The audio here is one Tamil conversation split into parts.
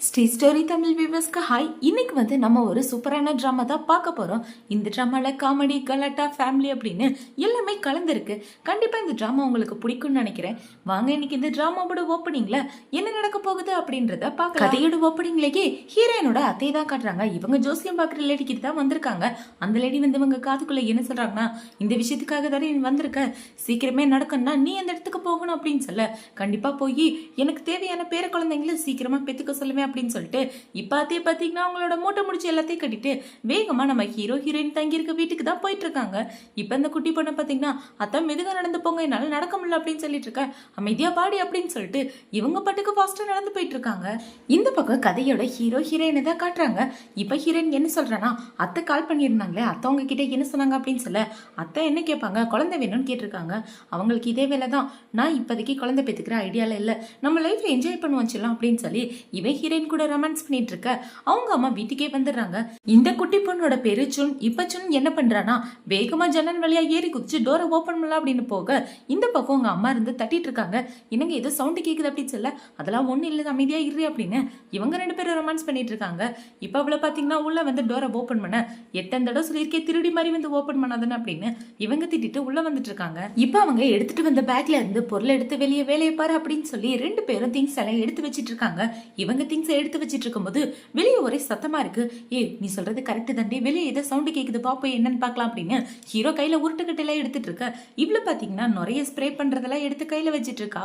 ஸ்ரீ ஸ்டோரி தமிழ் வியூவர்ஸ்க்கு ஹாய். இன்னைக்கு நம்ம ஒரு சூப்பரான ட்ராமா தான் பார்க்க போறோம். இந்த ட்ராமால காமெடி, கலாட்டா, ஃபேமிலி அப்படின்னு எல்லாமே கலந்துருக்கு. கண்டிப்பா இந்த ட்ராமா உங்களுக்கு பிடிக்கும்னு நினைக்கிறேன். வாங்க இன்னைக்கு இந்த ட்ராமாவோட ஓப்பனிங்ல என்ன நடக்க போகுது அப்படின்றத பார்க்கலாம். கதையோட ஓப்பனிங்லேயே ஹீரோயினோட அத்தை தான் காட்டுறாங்க. இவங்க ஜோசியம் பார்க்குற லேடிக்கு தான் வந்திருக்காங்க. அந்த லேடி இவங்க காதுக்குள்ள என்ன சொல்றாங்கன்னா, இந்த விஷயத்துக்காக தானே நீ வந்திருக்க, சீக்கிரமே நடக்கணும்னா நீ அந்த இடத்துக்கு போகணும் அப்படின்னு சொல்ல, கண்டிப்பா போய் எனக்கு தேவையான பேர குழந்தைங்களை சீக்கிரமா பெத்துக்க சொல்லுவேன் அப்படின்னு சொல்லிட்டு இப்பத்தே பாத்தீங்கன்னா அவங்களோட மூட்டை முடிச்சு எல்லாத்தையும் கட்டிட்டு வேகமா நம்ம ஹீரோயின் தங்கி இருக்க வீட்டுக்கு தான் போயிட்டு இருக்காங்க. இப்ப இந்த குட்டி பொண்ணை பாத்தீங்கன்னா அத்தான் மெதுகா நடந்து போங்க, என்னால நடக்க முடியல அப்படின்னு சொல்லிட்டு இருக்க, அமைதியா பாடி அப்படின்னு சொல்லிட்டு இவங்க பாட்டுக்கு ஃபாஸ்டா நடந்து போயிட்டு இருக்காங்க. இந்த பக்கம் கதையோட ஹீரோயினை தான் காட்டுறாங்க. இப்ப ஹீரோயின் என்ன சொல்றானா, அத்தை கால் பண்ணியிருந்தாங்களே, அத்தை அவங்க கிட்ட என்ன சொன்னாங்க அப்படின்னு சொல்ல, அத்தை என்ன கேட்பாங்க, குழந்தை வேணும்னு கேட்டிருக்காங்க. அவங்களுக்கு இதே வேலை தான். நான் இப்போதைக்கு குழந்தை பெற்றுக்கிற ஐடியால இல்லை, நம்ம லைஃப்ல என்ஜாய் பண்ணுவோம் சொல்லலாம் அப்படின்னு சொல்லி இவன் ஹீரோயின் கூட ரொமான்ஸ் பண்ணிட்டு இருக்க அவங்க அம்மா வீட்டுக்கே வந்துடுறாங்க. இந்த குட்டி பொண்ணோட பேரு சுன். இப்ப சுன் என்ன பண்றானா, வேகமா ஜன்னல் வழியா ஏறி குதிச்சு டோரை ஓபன் பண்ணலாம் அப்படின்னு போக இந்த பக்கம் அவங்க அம்மா இருந்து தட்டிட்டு இருக்காங்க. இவங்க ஏதோ சவுண்ட் கேக்குது அப்படின்னு சொல்ல, அதெல்லாம் ஒண்ணு இல்ல அமைதியா இரு அப்படின்னு இவங்க ரெண்டு பேரும் ரொமான்ஸ் பண்ணிட்டு இருக்காங்க. இப்ப அவளை பாத்தீங்கன்னா உள்ள டோரை ஓபன் பண்ண, எத்தனை தடவை சொல்லியிருக்கே திருடி மாதிரி ஓபன் பண்ணாதுன்னு அப்படின்னு இவங்க திட்டிட்டு உள்ள வந்துட்டு இருக்காங்க. இப்ப அவங்க எடுத்துட்டு வந்த பேக்ல இருந்து பொருளை எடுத்து வெளியே வேலையை பாரு அப்படின்னு சொல்லி ரெண்டு பேரும் திங்ஸ் எல்லாம் எடுத்து வச்சிட்டு இருக்காங்க. இவங்க திங்ஸ் எடுத்து வச்சிட்டு இருக்கும்போது வெளியே ஒரே சத்தமா இருக்கு. நீ சொல்றது கரெக்ட் தாண்டி, வெளியே ஏதோ சவுண்ட் கேக்குது, பாப்போம் என்னன்னு பாக்கலாம் அப்படின்னு ஹீரோ கையில உருட்டுக்கட்டெல்லாம் எடுத்துட்டு இருக்க. இவ்வளவு பாத்தீங்கன்னா நிறைய ஸ்ப்ரே பண்றதெல்லாம் எடுத்து கையில வச்சிட்டு இருக்கா.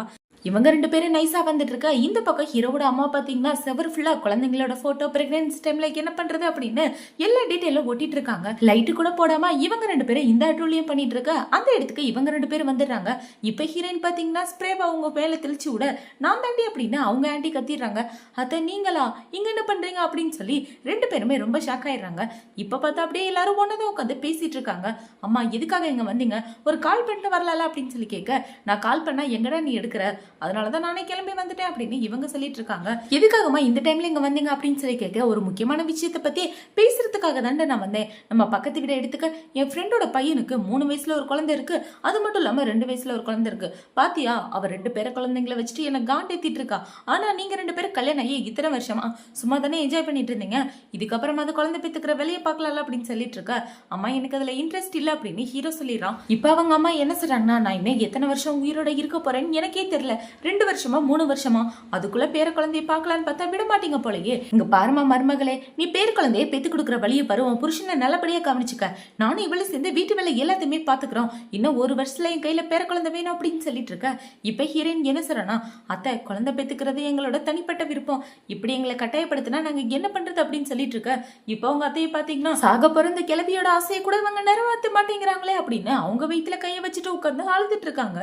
இவங்க ரெண்டு பேரும் நைஸா வந்துட்டு இருக்க. இந்த பக்கம் ஹீரோட அம்மா பாத்தீங்கன்னா செவர் ஃபுல்லா குழந்தைங்களோட போட்டோ, பிரெக்னன்சி டைம்ல என்ன பண்றது அப்படின்னு எல்லா டீட்டெயிலும் ஒட்டிட்டு இருக்காங்க. லைட்டு கூட போடாம இவங்க ரெண்டு பேரும் இந்த அட்ரோலியம் பண்ணிட்டு இருக்க. அந்த இடத்துக்கு இவங்க ரெண்டு பேரும் வந்துடுறாங்க. இப்ப ஹீரோயின் பாத்தீங்கன்னா ஸ்ப்ரேவா அவங்க மேல தெளிச்சு விட, நான் தாண்டி அப்படின்னு அவங்க ஆண்டி கத்திடுறாங்க. அத நீங்களா இங்க என்ன பண்றீங்க அப்படின்னு சொல்லி ரெண்டு பேருமே ரொம்ப ஷாக் ஆயிடுறாங்க. இப்ப பார்த்தா அப்படியே எல்லாரும் ஒன்னதான் உட்காந்து பேசிட்டு இருக்காங்க. அம்மா எதுக்காக இங்க வந்தீங்க, ஒரு கால் பண்ணிட்டு வரலாம் அப்படின்னு சொல்லி கேட்க, நான் கால் பண்ணா எங்கடா நீ எடுக்கிற, அதனாலதான் நானே கிளம்பி வந்துட்டேன் அப்படின்னு இவங்க சொல்லிட்டு இருக்காங்க. எதுக்காகமா இந்த டைம்ல இங்க வந்தீங்க அப்படின்னு சொல்லி கேட்க, ஒரு முக்கியமான விஷயத்த பத்தி பேசுறதுக்காக தான் நான் வந்தேன். நம்ம பக்கத்து வீட எடுத்துக்க, என் ஃப்ரெண்டோட பையனுக்கு 3 வயசுல ஒரு குழந்தை இருக்கு, அது மட்டும் இல்லாம 2 வயசுல ஒரு குழந்தை இருக்கு. பாத்தியா, அவ 2 பேர குழந்தைங்களை வச்சுட்டு என்ன காண்டேத்திட்டு இருக்கா. ஆனா நீங்க 2 பேரும் கல்யாணம் ஆகி இத்தனை வருஷமா சும்மா தானே என்ஜாய் பண்ணிட்டு இருந்தீங்க, இதுக்கப்புறமா அது குழந்தை பெத்துக்கிற வெளியே பார்க்கலாம் அப்படின்னு சொல்லிட்டு இருக்க. அம்மா எனக்கு அதுல இன்ட்ரெஸ்ட் இல்ல அப்படின்னு ஹீரோ சொல்லிடுறான். இப்ப அவங்க அம்மா என்ன சொல்றாங்கன்னா, நான் இன்னும் எத்தனை வருஷம் உயிரோட இருக்க போறேன்னு எனக்கே தெரியல, 2 வருஷமா 3 வருஷமா, அதுக்குள்ள பேர குழந்தைய பார்க்கலான்னு பார்த்தா விட மாட்டீங்க போலயே. இங்க பாருமா மருமகளே, நீ பேர குழந்தைய பெத்து கொடுக்குற வழியை பருவம் புருஷனை நல்லபடியா கவனிச்சுக்க, நானும் இவளை சேர்ந்து வீட்டு வேலை எல்லாத்தையுமே பாத்துக்கிறோம், இன்னும் 1 வருஷத்துல என் கையில பேர குழந்தை வேணும் அப்படின்னு சொல்லிட்டு இருக்க. இப்ப ஹீரோயின் என்ன சொல்றனா, அத்தை குழந்தை பெத்துக்கிறது எங்களோட தனிப்பட்ட விருப்பம், இப்படி எங்களை கட்டாயப்படுத்தினா நாங்க என்ன பண்றது அப்படின்னு சொல்லிட்டு இருக்க. இப்ப அவங்க அத்தையை பாத்தீங்கன்னா, சாக பிறந்த கிளவியோட ஆசையை கூட இவங்க நிறைவேற்ற மாட்டேங்கிறாங்களே அப்படின்னு அவங்க வயிற்றுல கையை வச்சுட்டு உட்கார்ந்து அழுதுட்டு இருக்காங்க.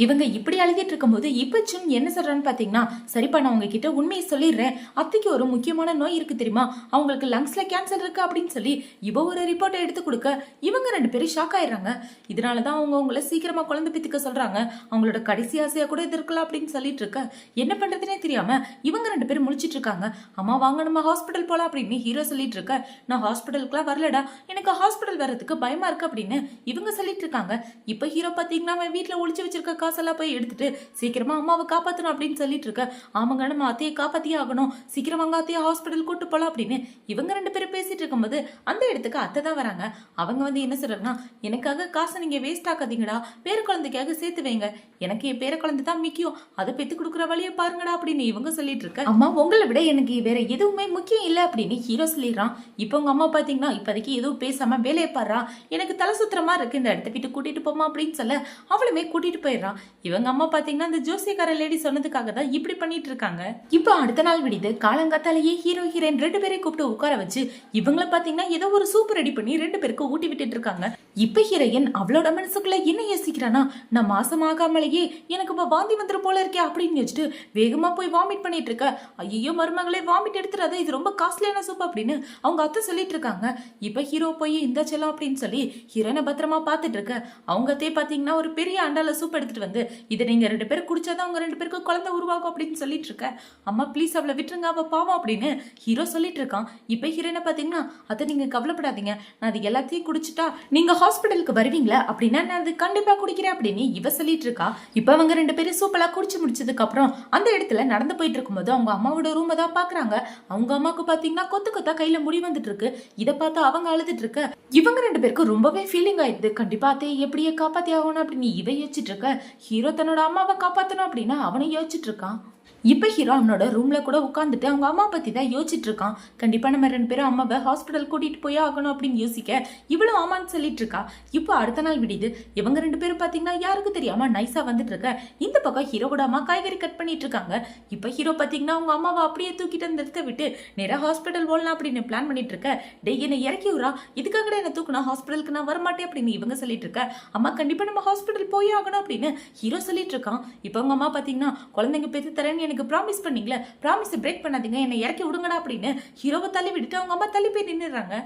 இவங்க இப்படி அழுதிட்டு இருக்கும்போது இப்ப சுன் என்ன சொல்றான்னு பாத்தீங்கன்னா, சரிப்பா நான் உங்ககிட்ட உண்மையை சொல்லிடுறேன், அத்தைக்கு ஒரு முக்கியமான நோய் இருக்கு தெரியுமா, அவங்களுக்கு லங்ஸ்ல கேன்சர் இருக்கு அப்படின்னு சொல்லி இவ ஒரு ரிப்போர்ட்டை எடுத்து கொடுக்க இவங்க ரெண்டு பேரும் ஷாக் ஆயிடுறாங்க. இதனாலதான் அவங்க உங்களை சீக்கிரமா குழந்தை பெத்துக்க சொல்றாங்க, அவங்களோட கடைசி ஆசையா கூட இது இருக்கலாம் அப்படின்னு சொல்லிட்டு இருக்க. என்ன பண்றதுனே தெரியாம இவங்க ரெண்டு பேரும் முழிச்சிட்டு இருக்காங்க. அம்மா வாங்க நம்ம ஹாஸ்பிட்டல் போலாம் அப்படின்னு ஹீரோ சொல்லிட்டு இருக்க. நான் ஹாஸ்பிட்டலுக்குலாம் வரலடா, எனக்கு ஹாஸ்பிட்டல் வர்றதுக்கு பயமா இருக்கு அப்படின்னு இவங்க சொல்லிட்டு இருக்காங்க. இப்ப ஹீரோ பாத்தீங்கன்னா அவன் வீட்டுல ஒளிச்சு வச்சிருக்க காசெல்லாம் போய் எடுத்துட்டு சீக்கிரமா அம்மாவை காப்பாத்தணும் அப்படின்னு சொல்லிட்டு இருக்க. ஆமாங்க நம்ம அத்தையை காப்பாத்தியே ஆகணும், சீக்கிரம் வாங்க அத்தையை ஹாஸ்பிட்டல் கூட்டு போலாம் அப்படின்னு இவங்க ரெண்டு பேரும் பேசிட்டு இருக்கும்போது அந்த இடத்துக்கு அத்தை தான் வராங்க. அவங்க என்ன சொல்றாங்கன்னா, எனக்காக காசை நீங்க வேஸ்ட் ஆக்காதீங்கடா, பேர குழந்தைக்காக சேர்த்து வைங்க, எனக்கு என் பேர குழந்தை தான் முக்கியம், அதை பெத்து கொடுக்குற வழியை பாருங்கடா அப்படின்னு இவங்க சொல்லிட்டு இருக்க. அம்மா உங்களை விட எனக்கு வேற எதுவுமே முக்கியம் இல்லை அப்படின்னு ஹீரோ சொல்லிடுறான். இப்போ உங்க அம்மா பாத்தீங்கன்னா இப்போதைக்கு எதுவும் பேசாம வேலையை பாடுறா, எனக்கு தலை சுத்திரமா இருக்கு, இந்த இடத்த விட்டு கூட்டிட்டு போமா அப்படின்னு சொல்ல அவளுமே கூட்டிட்டு போயிடுறான். இவங்க அம்மா பாத்தீங்கன்னா இந்த ஜோசியக்கார லேடி சொன்னதுக்காக தான் இப்படி பண்ணிட்டு இருக்காங்க. இப்போ அடுத்த நாள் விடிது காலங்காத்தாலேயே ஹீரோயின் 2 பேரையும் கூப்பிட்டு உட்கார வச்சு இவங்கள பாத்தீங்கன்னா ஏதோ ஒரு சூப் ரெடி பண்ணி 2 பேருக்கு ஊட்டி விட்டுட்டு இருக்காங்க. இப்ப ஹீரோயின் அவளோட மனசுக்குள்ள என்ன யோசிக்கிறானா, நான் மாசமாகாமலேயே எனக்கு இப்ப வாந்தி வந்துரு போல இருக்கே அப்படின்னு யோசிச்சுட்டு வேகமா போய் வாமிட் பண்ணிட்டு இருக்க. ஐயோ மருமகளே வாமிட் எடுத்துறாத, இது ரொம்ப காஸ்ட்லியான சூப் அப்படின்னு அவங்க அத்தை சொல்லிட்டு இருக்காங்க. இப்ப ஹீரோ போய் இந்த செல்லம் அப்படின்னு சொல்லி ஹீரோயினை பத்திரமா பாத்துட்டு இருக்க. அவங்க அத்தையே பாத்தீங்கன்னா ஒரு பெரிய அண்டால சூப் எடுத்துட்டு எடுத்துட்டு வந்து இதை நீங்க 2 பேரும் குடிச்சாதான் உங்க 2 பேருக்கு குழந்தை உருவாகும் அப்படின்னு சொல்லிட்டு இருக்க. அம்மா ப்ளீஸ் அவளை விட்டுருங்க, அவ பாவம் அப்படின்னு ஹீரோ சொல்லிட்டு இருக்கான். இப்ப ஹீரோனை பாத்தீங்கன்னா அதை நீங்க கவலைப்படாதீங்க, நான் அது எல்லாத்தையும் குடிச்சிட்டா நீங்க ஹாஸ்பிட்டலுக்கு வருவீங்களா அப்படின்னா நான் அது கண்டிப்பா குடிக்கிறேன் அப்படின்னு இவ சொல்லிட்டு இருக்கா. இப்ப அவங்க 2 பேரும் சூப்பரா குடிச்சு முடிச்சதுக்கு அப்புறம் அந்த இடத்துல நடந்து போயிட்டு இருக்கும்போது அவங்க அம்மாவோட ரூமை தான் பாக்குறாங்க. அவங்க அம்மாவுக்கு பாத்தீங்கன்னா கொத்து கொத்தா கையில முடி வந்துட்டு இருக்கு. இதை பார்த்து அவங்க அழுதுட்டு இருக்க. இவங்க 2 பேருக்கு ரொம்பவே ஃபீலிங் ஆயிடுது. கண்டிப்பா அத்தையை எப்படியே காப்பாத்தி ஆகணும் அப்படின்னு இவ யோசிச்சுட்டு இருக்க. ஹீரோ தன்னோட அம்மாவை காப்பாத்தணும் அப்படின்னு அவனை யோசிச்சுட்டு இருக்கான். இப்ப ஹீரோ அவனோட ரூம்ல கூட உட்காந்துட்டு அவங்க அம்மா பத்தி தான் யோசிச்சுட்டு இருக்கான். கண்டிப்பா நம்ம 2 பேரும் அம்மாவை ஹாஸ்பிட்டல் கூட்டிட்டு போய் ஆகணும் அப்படின்னு யோசிக்க இவ்வளவு ஆமான்னு சொல்லிட்டு இருக்கா. இப்போ அடுத்த நாள் விடியுது. இவங்க 2 பேரும் பாத்தீங்கன்னா யாருக்கு தெரியாம நைஸா வந்துட்டு இருக்க. இந்த பக்கம் ஹீரோட அம்மா காய்கறி கட் பண்ணிட்டு இருக்காங்க. இப்ப ஹீரோ பாத்தீங்கன்னா அவங்க அம்மாவை அப்படியே தூக்கிட்டு அந்த இடத்த விட்டு நேரா ஹாஸ்பிட்டல் போடலாம் அப்படின்னு பிளான் பண்ணிட்டு இருக்க. டேய் என்னை இறக்கி விடுறா, இதுக்காக என்ன தூக்குனா ஹாஸ்பிட்டலுக்கு நான் வரமாட்டேன் அப்படின்னு இவங்க சொல்லிட்டு இருக்க. அம்மா கண்டிப்பா நம்ம ஹாஸ்பிட்டல் போய் ஆகணும் அப்படின்னு ஹீரோ சொல்லிட்டு இருக்கான். இப்ப அவங்க அம்மா பாத்தீங்கன்னா குழந்தைங்க பெற்று தரேன்னு எனக்கு ப்ராமிஸ் பண்ணீங்களே, ப்ராமிஸ் பிரேக் பண்ணாதீங்க, என்னை இறக்கி விடுங்கடா அப்படின்னு ஹீரோவை தள்ளி விட்டுட்டு அவங்க அம்மா தள்ளி போய் நின்னுறாங்க.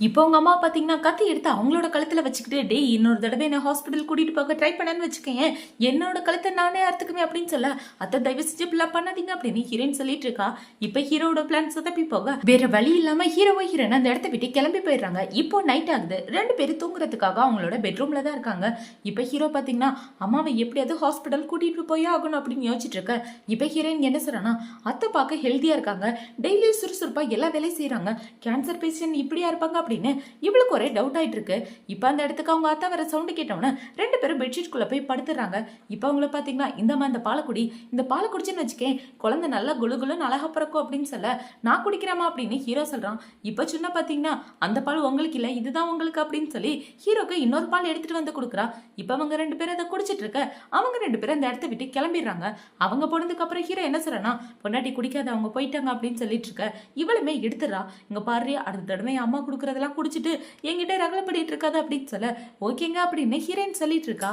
இப்போ உங்க அம்மா பாத்தீங்கன்னா கத்தி எடுத்து அவங்களோட கழுத்துல வச்சுக்கிட்டு டே இன்னொரு தடவை என்ன ஹாஸ்பிட்டல் கூட்டிட்டு போக ட்ரை பண்ணான்னு வச்சுக்கேன், என்னோட கழுத்தை நானே அறுத்துக்குமே அப்படின்னு சொல்ல அத்தை தயவு செஞ்சு இப்படிலாம் பண்ணாதீங்க அப்படின்னு ஹீரோயின் சொல்லிட்டு இருக்கா. இப்ப ஹீரோட பிளான் சொதப்பி போக வேற வழி இல்லாம ஹீரோவை ஹீரோன் அந்த இடத்த விட்டு கிளம்பி போயிடுறாங்க. இப்போ நைட் ஆகுது. 2 பேரும் தூங்குறதுக்காக அவங்களோட பெட்ரூம்ல தான் இருக்காங்க. இப்ப ஹீரோ பாத்தீங்கன்னா அம்மாவை எப்படியாவது ஹாஸ்பிட்டல் கூட்டிட்டு போய் ஆகணும் அப்படின்னு யோசிச்சுட்டு இருக்க. இப்ப ஹீரோயின் என்ன சொல்றானா, அத்தை பார்க்க ஹெல்த்தியா இருக்காங்க, டெய்லி சுறுசுறுப்பா எல்லா வேலையும் செய்யறாங்க, கேன்சர் பேஷண்ட் இப்படியா இருப்பாங்க அப்படின்னு இவளுக்கு ஒரே டவுட் ஆயிட்டு இருக்கு. இப்ப அந்த இடத்துக்கு அவங்க அத்தை வர சவுண்ட் கேட்டவன 2 பேரும் பெட்ஷீட்குள்ள போய் படுத்துறாங்க. இப்ப அவங்கள பாத்தீங்கன்னா இந்த பாலக்குடி, இந்த பாலை குடிச்சுன்னு வச்சுக்கேன் குழந்தை நல்லா குழுகுலுன்னு அழகா பிறக்கும் அப்படின்னு சொல்ல நான் குடிக்கிறேமா அப்படின்னு ஹீரோ சொல்றான். இப்ப சொன்ன பாத்தீங்கன்னா அந்த பால் உங்களுக்கு இல்ல, இதுதான் உங்களுக்கு அப்படின்னு சொல்லி ஹீரோக்கு இன்னொரு பால் எடுத்துட்டு வந்து கொடுக்குறா. இப்ப அவங்க 2 பேரும் அதை குடிச்சிட்டு இருக்க. அவங்க 2 பேரும் அந்த இடத்த விட்டு கிளம்பிடுறாங்க. அவங்க போனதுக்கு அப்புறம் ஹீரோ என்ன சொல்றானா, பொண்டாட்டி குடிக்காத அவங்க போயிட்டாங்க அப்படின்னு சொல்லிட்டு இருக்க. இவளுமே எடுத்துறா. இங்க பாரு அடுத்த தடவை அம்மா குடுக்கறதெல்லாம் குடிச்சிட்டு என்கிட்ட ரகலை பண்ணிட்டு இருக்காது அப்படின்னு சொல்ல ஓகேங்க அப்படின்னு ஹீரோயின் சொல்லிட்டு இருக்கா.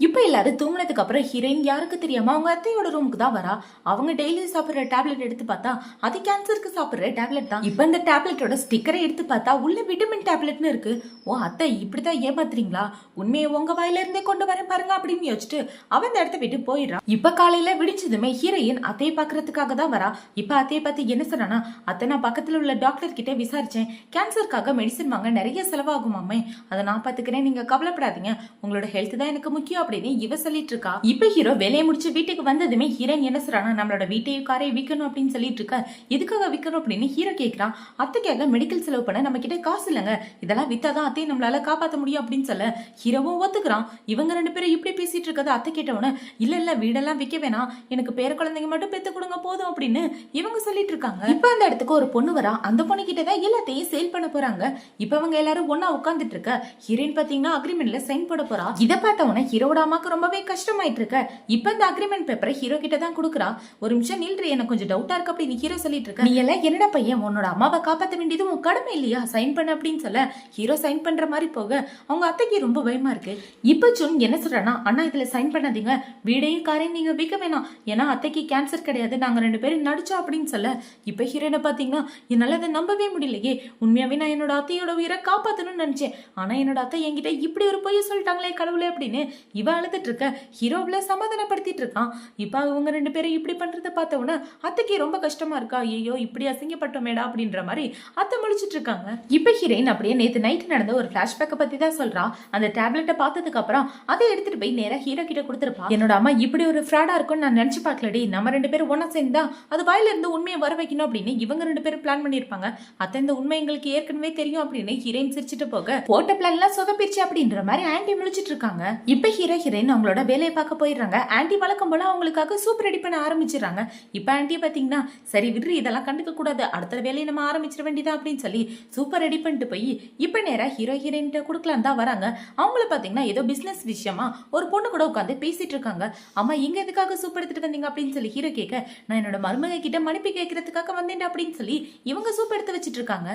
இப்போ எல்லாரும் தூங்கினதுக்கு அப்புறம் ஹீரோயின் யாருக்கு தெரியாம அவங்க அத்தையோட ரூமுக்கு தான் வரா. அவங்க டெய்லி சாப்பிட்ற டேப்லெட் எடுத்து பார்த்தா அது கேன்சருக்கு சாப்பிட்ற டேப்லெட் தான். இப்போ இந்த டேப்லெட்டோட ஸ்டிக்கரை எடுத்து பார்த்தா உள்ள விட்டமின் டேப்லெட்னு இருக்கு. ஓ அத்தை இப்படிதான் ஏமாத்துறீங்களா, உண்மையை உங்க வாயில இருந்தே கொண்டு வரேன் பாருங்க அப்படின்னு யோசிச்சுட்டு அவன் இந்த இடத்த விட்டு போயிடுறான். இப்ப காலையில விடிச்சதுமே ஹீரோயின் அத்தையை பாக்குறதுக்காக தான் வரா. இப்ப அத்தையை பார்த்து என்ன சொன்னா, அத்தை நான் பக்கத்துல உள்ள டாக்டர் கிட்ட விசாரிச்சேன், கேன்சருக்காக மெடிசன் வாங்க நிறைய செலவாகுமாமே, அதை நான் பாத்துக்கிறேன், நீங்க கவலைப்படாதீங்க, உங்களோட ஹெல்த் தான் எனக்கு முக்கியம் அப்படின்னு இவ சொல்லிட்டு இருக்கா. இப்ப ஹீரோ வேலையை முடிச்சு வீட்டுக்கு வந்ததுமே ஹீரோயின் என்ன சொல்றானா, நம்மளோட வீட்டையும் காரையும் விற்கணும் அப்படின்னு சொல்லிட்டு இருக்க. எதுக்காக விற்கணும் அப்படின்னு ஹீரோ கேட்கிறான். அத்தைக்காக மெடிக்கல் செலவு பண்ண நம்ம கிட்ட காசு இல்லைங்க, இதெல்லாம் வித்தாதான் அத்தையை நம்மளால காப்பாற்ற முடியும் அப்படின்னு சொல்ல ஹீரோவும் ஒத்துக்கிறான். இவங்க 2 பேரும் இப்படி பேசிட்டு இருக்கத அத்தை கேட்டவன இல்ல வீடெல்லாம் விற்க வேணாம், எனக்கு பேர குழந்தைங்க மட்டும் பெத்து கொடுங்க போதும் அப்படின்னு இவங்க சொல்லிட்டு இருக்காங்க. இப்ப அந்த இடத்துக்கு ஒரு பொண்ணு வரா. அந்த பொண்ணு கிட்டதான் எல்லாத்தையும் சேல் பண்ண போறாங்க. இப்ப அவங்க எல்லாரும் ஒன்னா உட்காந்துட்டு இருக்க. ஹீரோயின் பாத்தீங்கன்னா அக்ரிமெண்ட்ல சைன் போட போறா. இதை பார்த்தவன ஹீரோட அம்மாக்கு ரொம்பவே கஷ்டமாயிட்டு இருக்க. இப்ப இந்த அக்ரிமெண்ட் பேப்பரை ஹீரோ கிட்ட தான் கொடுக்குறா. ஒரு நிமிஷம் நில்றி, எனக்கு கொஞ்சம் டவுட்டா இருக்கு அப்படின்னு ஹீரோ சொல்லிட்டு இருக்க. நீ எல்லாம் என்னடா பையன், உன்னோட அம்மாவை காப்பாற்ற வேண்டியது உன் கடமை இல்லையா, சைன் பண்ண அப்படின்னு சொல்ல ஹீரோ சைன் பண்ற மாதிரி போக அவங்க அத்தைக்கு ரொம்ப பயமா இருக்கு. இப்ப சுன் என்ன சொல்றானா, அண்ணா இதுல சைன் பண்ணாதீங்க, வீடையும் காரையும் நீங்க விற்க வேணாம், ஏன்னா அத்தைக்கு கேன்சர் கிடையாது, நாங்க 2 பேரும் நடிச்சோம் அப்படின்னு சொல்ல இப்ப ஹீரோனை பாத்தீங்கன்னா என்னால அதை நம்பவே முடியலையே, உண்மையாவே நான் என்னோட அத்தையோட உயிரை காப்பாத்தணும்னு நினைச்சேன், ஆனா என்னோட அத்தை என்கிட்ட இப்படி ஒரு பொய்ய சொல்லிட்டாங்களே கடவுளே அப்படின்னு இவ அழுதுட்டு இருக்க. ஹீரோவில சமாதானப்படுத்திட்டு இருக்கான். இப்ப அவங்க 2 பேரும் இப்படி பண்றத பார்த்த உடனே அத்தைக்கு ரொம்ப கஷ்டமா இருக்கா. ஐயோ இப்படி அசிங்கப்பட்டோமேடா அப்படின்ற மாதிரி அத்தை முழிச்சிட்டு இருக்காங்க. இப்ப ஹீரோயின் அப்படியே நேத்து நைட் நடந்த ஒரு பிளாஷ்பேக்கை பத்தி தான் சொல்றா. அந்த டேப்லெட்டை பார்த்ததுக்கு அப்புறம் அதை எடுத்துட்டு போய் நேரா ஹீரோ கிட்ட கொடுத்துருப்பா. என்னோட அம்மா இப்படி ஒரு ஃப்ராடா இருக்கும்னு நான் நினைச்சு பார்க்கலடி, நம்ம 2 பேரும் ஒன்னா சேர்ந்தா அது வாயில இருந்து உண்மையை வர வைக்கணும் அப்படின்னு இவங்க 2 பேரும் பிளான் பண்ணிருப்பாங்க. அத்தை இந்த உண்மை எங்களுக்கு ஏற்கனவே தெரியும் அப்படின்னு ஹீரோயின் சிரிச்சிட்டு போக போட்ட பிளான் எல்லாம் சொதப்பிடுச்சு அப்படின்ற மாதிரி ஆன்டி முழிச்சிட்டு இருக்காங்க. இப்ப ஹீரோயின் அவங்களோட வேலையை பார்க்க போயிடுறாங்க. ஆன்டி வழக்கம் போல அவங்களுக்காக சூப் ரெடி பண்ண ஆரம்பிச்சிடறாங்க. இப்ப ஆன்டி பாத்தீங்கன்னா சரி விட்ரு, இதெல்லாம் கண்டுக்க கூடாது, அடுத்த வேலையை நம்ம ஆரம்பிச்சிட வேண்டியதா அப்படின்னு சொல்லி சூப்பர் ரெடி பண்ணிட்டு போய் இப்ப நேரா ஹீரோயின் கொடுக்கலாம் தான் வராங்க. அவங்கள பாத்தீங்கன்னா ஏதோ பிசினஸ் விஷயமா ஒரு பொண்ணு கூட உட்காந்து பேசிட்டு இருக்காங்க. அம்மா எங்க எதுக்காக சூப் எடுத்துட்டு வந்தீங்க அப்படின்னு சொல்லி ஹீரோ கேட்க நான் என்னோட மருமக கிட்ட மன்னிப்பு கேட்கறதுக்காக வந்தேன் அப்படின்னு சொல்லி இவங்க சூப் எடுத்து வச்சிட்டு இருக்காங்க.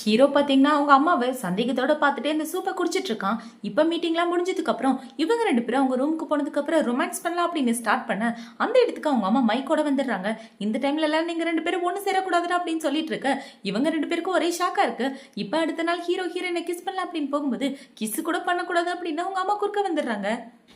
ஹீரோ பாத்தீங்கன்னா அவங்க அம்மாவை சந்தேகத்தோட பார்த்துட்டு இந்த சூப்பை குடிச்சிட்டு இருக்கான். இப்ப மீட்டிங்லாம் முடிஞ்சதுக்கு அப்புறம் இவங்க 2 பேரும் அவங்க ரூமுக்கு போனதுக்கு அப்புறம் ரொமான்ஸ் பண்ணலாம் அப்படின்னு ஸ்டார்ட் பண்ண அந்த இடத்துக்கு அவங்க அம்மா மைக்கோட வந்துடுறாங்க. இந்த டைம்ல எல்லாம் நீங்க 2 பேரும் ஒண்ணு சேரக்கூடாதுடா அப்படின்னு சொல்லிட்டு இருக்க. இவங்க 2 பேருக்கும் ஒரே ஷாக்கா இருக்கு. இப்ப அடுத்த நாள் ஹீரோ ஹீரோயினை கிஸ் பண்ணலாம் அப்படின்னு போகும்போது கிஸ் கூட பண்ணக்கூடாது அப்படின்னு அவங்க அம்மா குறுக்க வந்துடுறாங்க.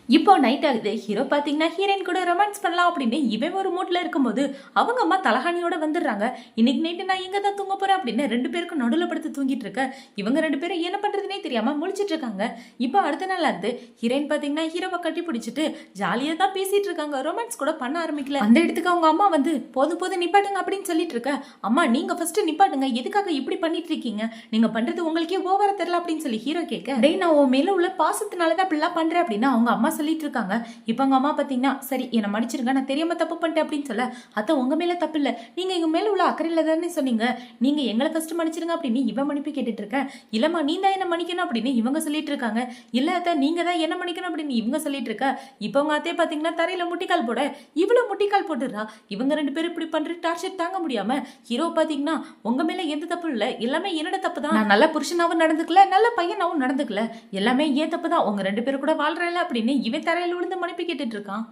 இப்போ நைட் ஆகுது. ஹீரோ பாத்தீங்கன்னா ஹீரோயின் கூட ரொமான்ஸ் பண்ணலாம் அப்படின்னு இவன் ஒரு மூட்ல இருக்கும்போது அவங்க அம்மா தலகாணியோட வந்துடுறாங்க. இன்னைக்கு நைட்டு நான் இங்க தான் தூங்க போறேன் அப்படின்னு 2 பேருக்கும் நடுவில் படுத்து தூங்கிட்டு இருக்க இவங்க 2 பேரும் என்ன பண்றதுனே தெரியாம முழிச்சிட்டு இருக்காங்க. இப்போ அடுத்த நாள் ஆகுது. ஹீரோயின் பாத்தீங்கன்னா ஹீரோவை கட்டி பிடிச்சிட்டு ஜாலியா தான் பேசிட்டு இருக்காங்க. ரொமான்ஸ் கூட பண்ண ஆரம்பிக்கல. அந்த இடத்துக்கு அவங்க அம்மா வந்து போதும் போதும் நிப்பாட்டுங்க அப்படின்னு சொல்லிட்டு இருக்க. அம்மா நீங்க ஃபர்ஸ்ட் நிப்பாட்டுங்க, எதுக்காக இப்படி பண்ணிட்டு இருக்கீங்க, நீங்க பண்றது உங்களுக்கே ஓவரா தெரியல அப்படின்னு சொல்லி ஹீரோ கேட்க, டேய் நான் உன் மேல உள்ள பாசத்தினாலதான் அப்படிலாம் பண்றேன் அப்படின்னு அவங்க அம்மா சொல்லிட்டு இருக்காங்க. இப்ப அவங்க அம்மா பாத்தீங்கன்னா சரி என்ன மன்னிச்சிருங்க, நான் தெரியாம தப்பு பண்ணிட்டேன் அப்படின்னு சொல்ல, அத்தை உங்க மேல தப்பு இல்ல, நீங்க எங்க மேல உள்ள அக்கறையில தானே சொன்னீங்க, நீங்க எங்களை ஃபர்ஸ்ட் மன்னிச்சிருங்க அப்படின்னு இவன் மன்னிப்பு கேட்டுட்டு இருக்க. இல்லம்மா நீ தான் என்ன மன்னிக்கணும் அப்படின்னு இவங்க சொல்லிட்டு இருக்காங்க. இல்ல அத்தை நீங்க தான் என்ன மன்னிக்கணும் அப்படின்னு இவங்க சொல்லிட்டு இருக்க. இப்ப உங்க அத்தையை பாத்தீங்கன்னா தரையில முட்டிக்கால் போட இவ்வளவு முட்டிக்கால் போட்டுறா. இவங்க 2 பேரும் இப்படி பண்ற டார்ச்சர் தாங்க முடியாம ஹீரோ பாத்தீங்கன்னா உங்க மேல எந்த தப்பு இல்ல, எல்லாமே என்னோட தப்பு தான், நான் நல்ல புருஷனாவும் நடந்துக்கல, நல்ல பையனாவும் நடந்துக்கல, எல்லாமே ஏன் தப்பு தான், உங்க 2 பேரும் கூட வாழ்றல அப்படின்னு இவன் தரையில விழுந்து மன்னிப்பு கேட்டுட்டு இருக்கான்.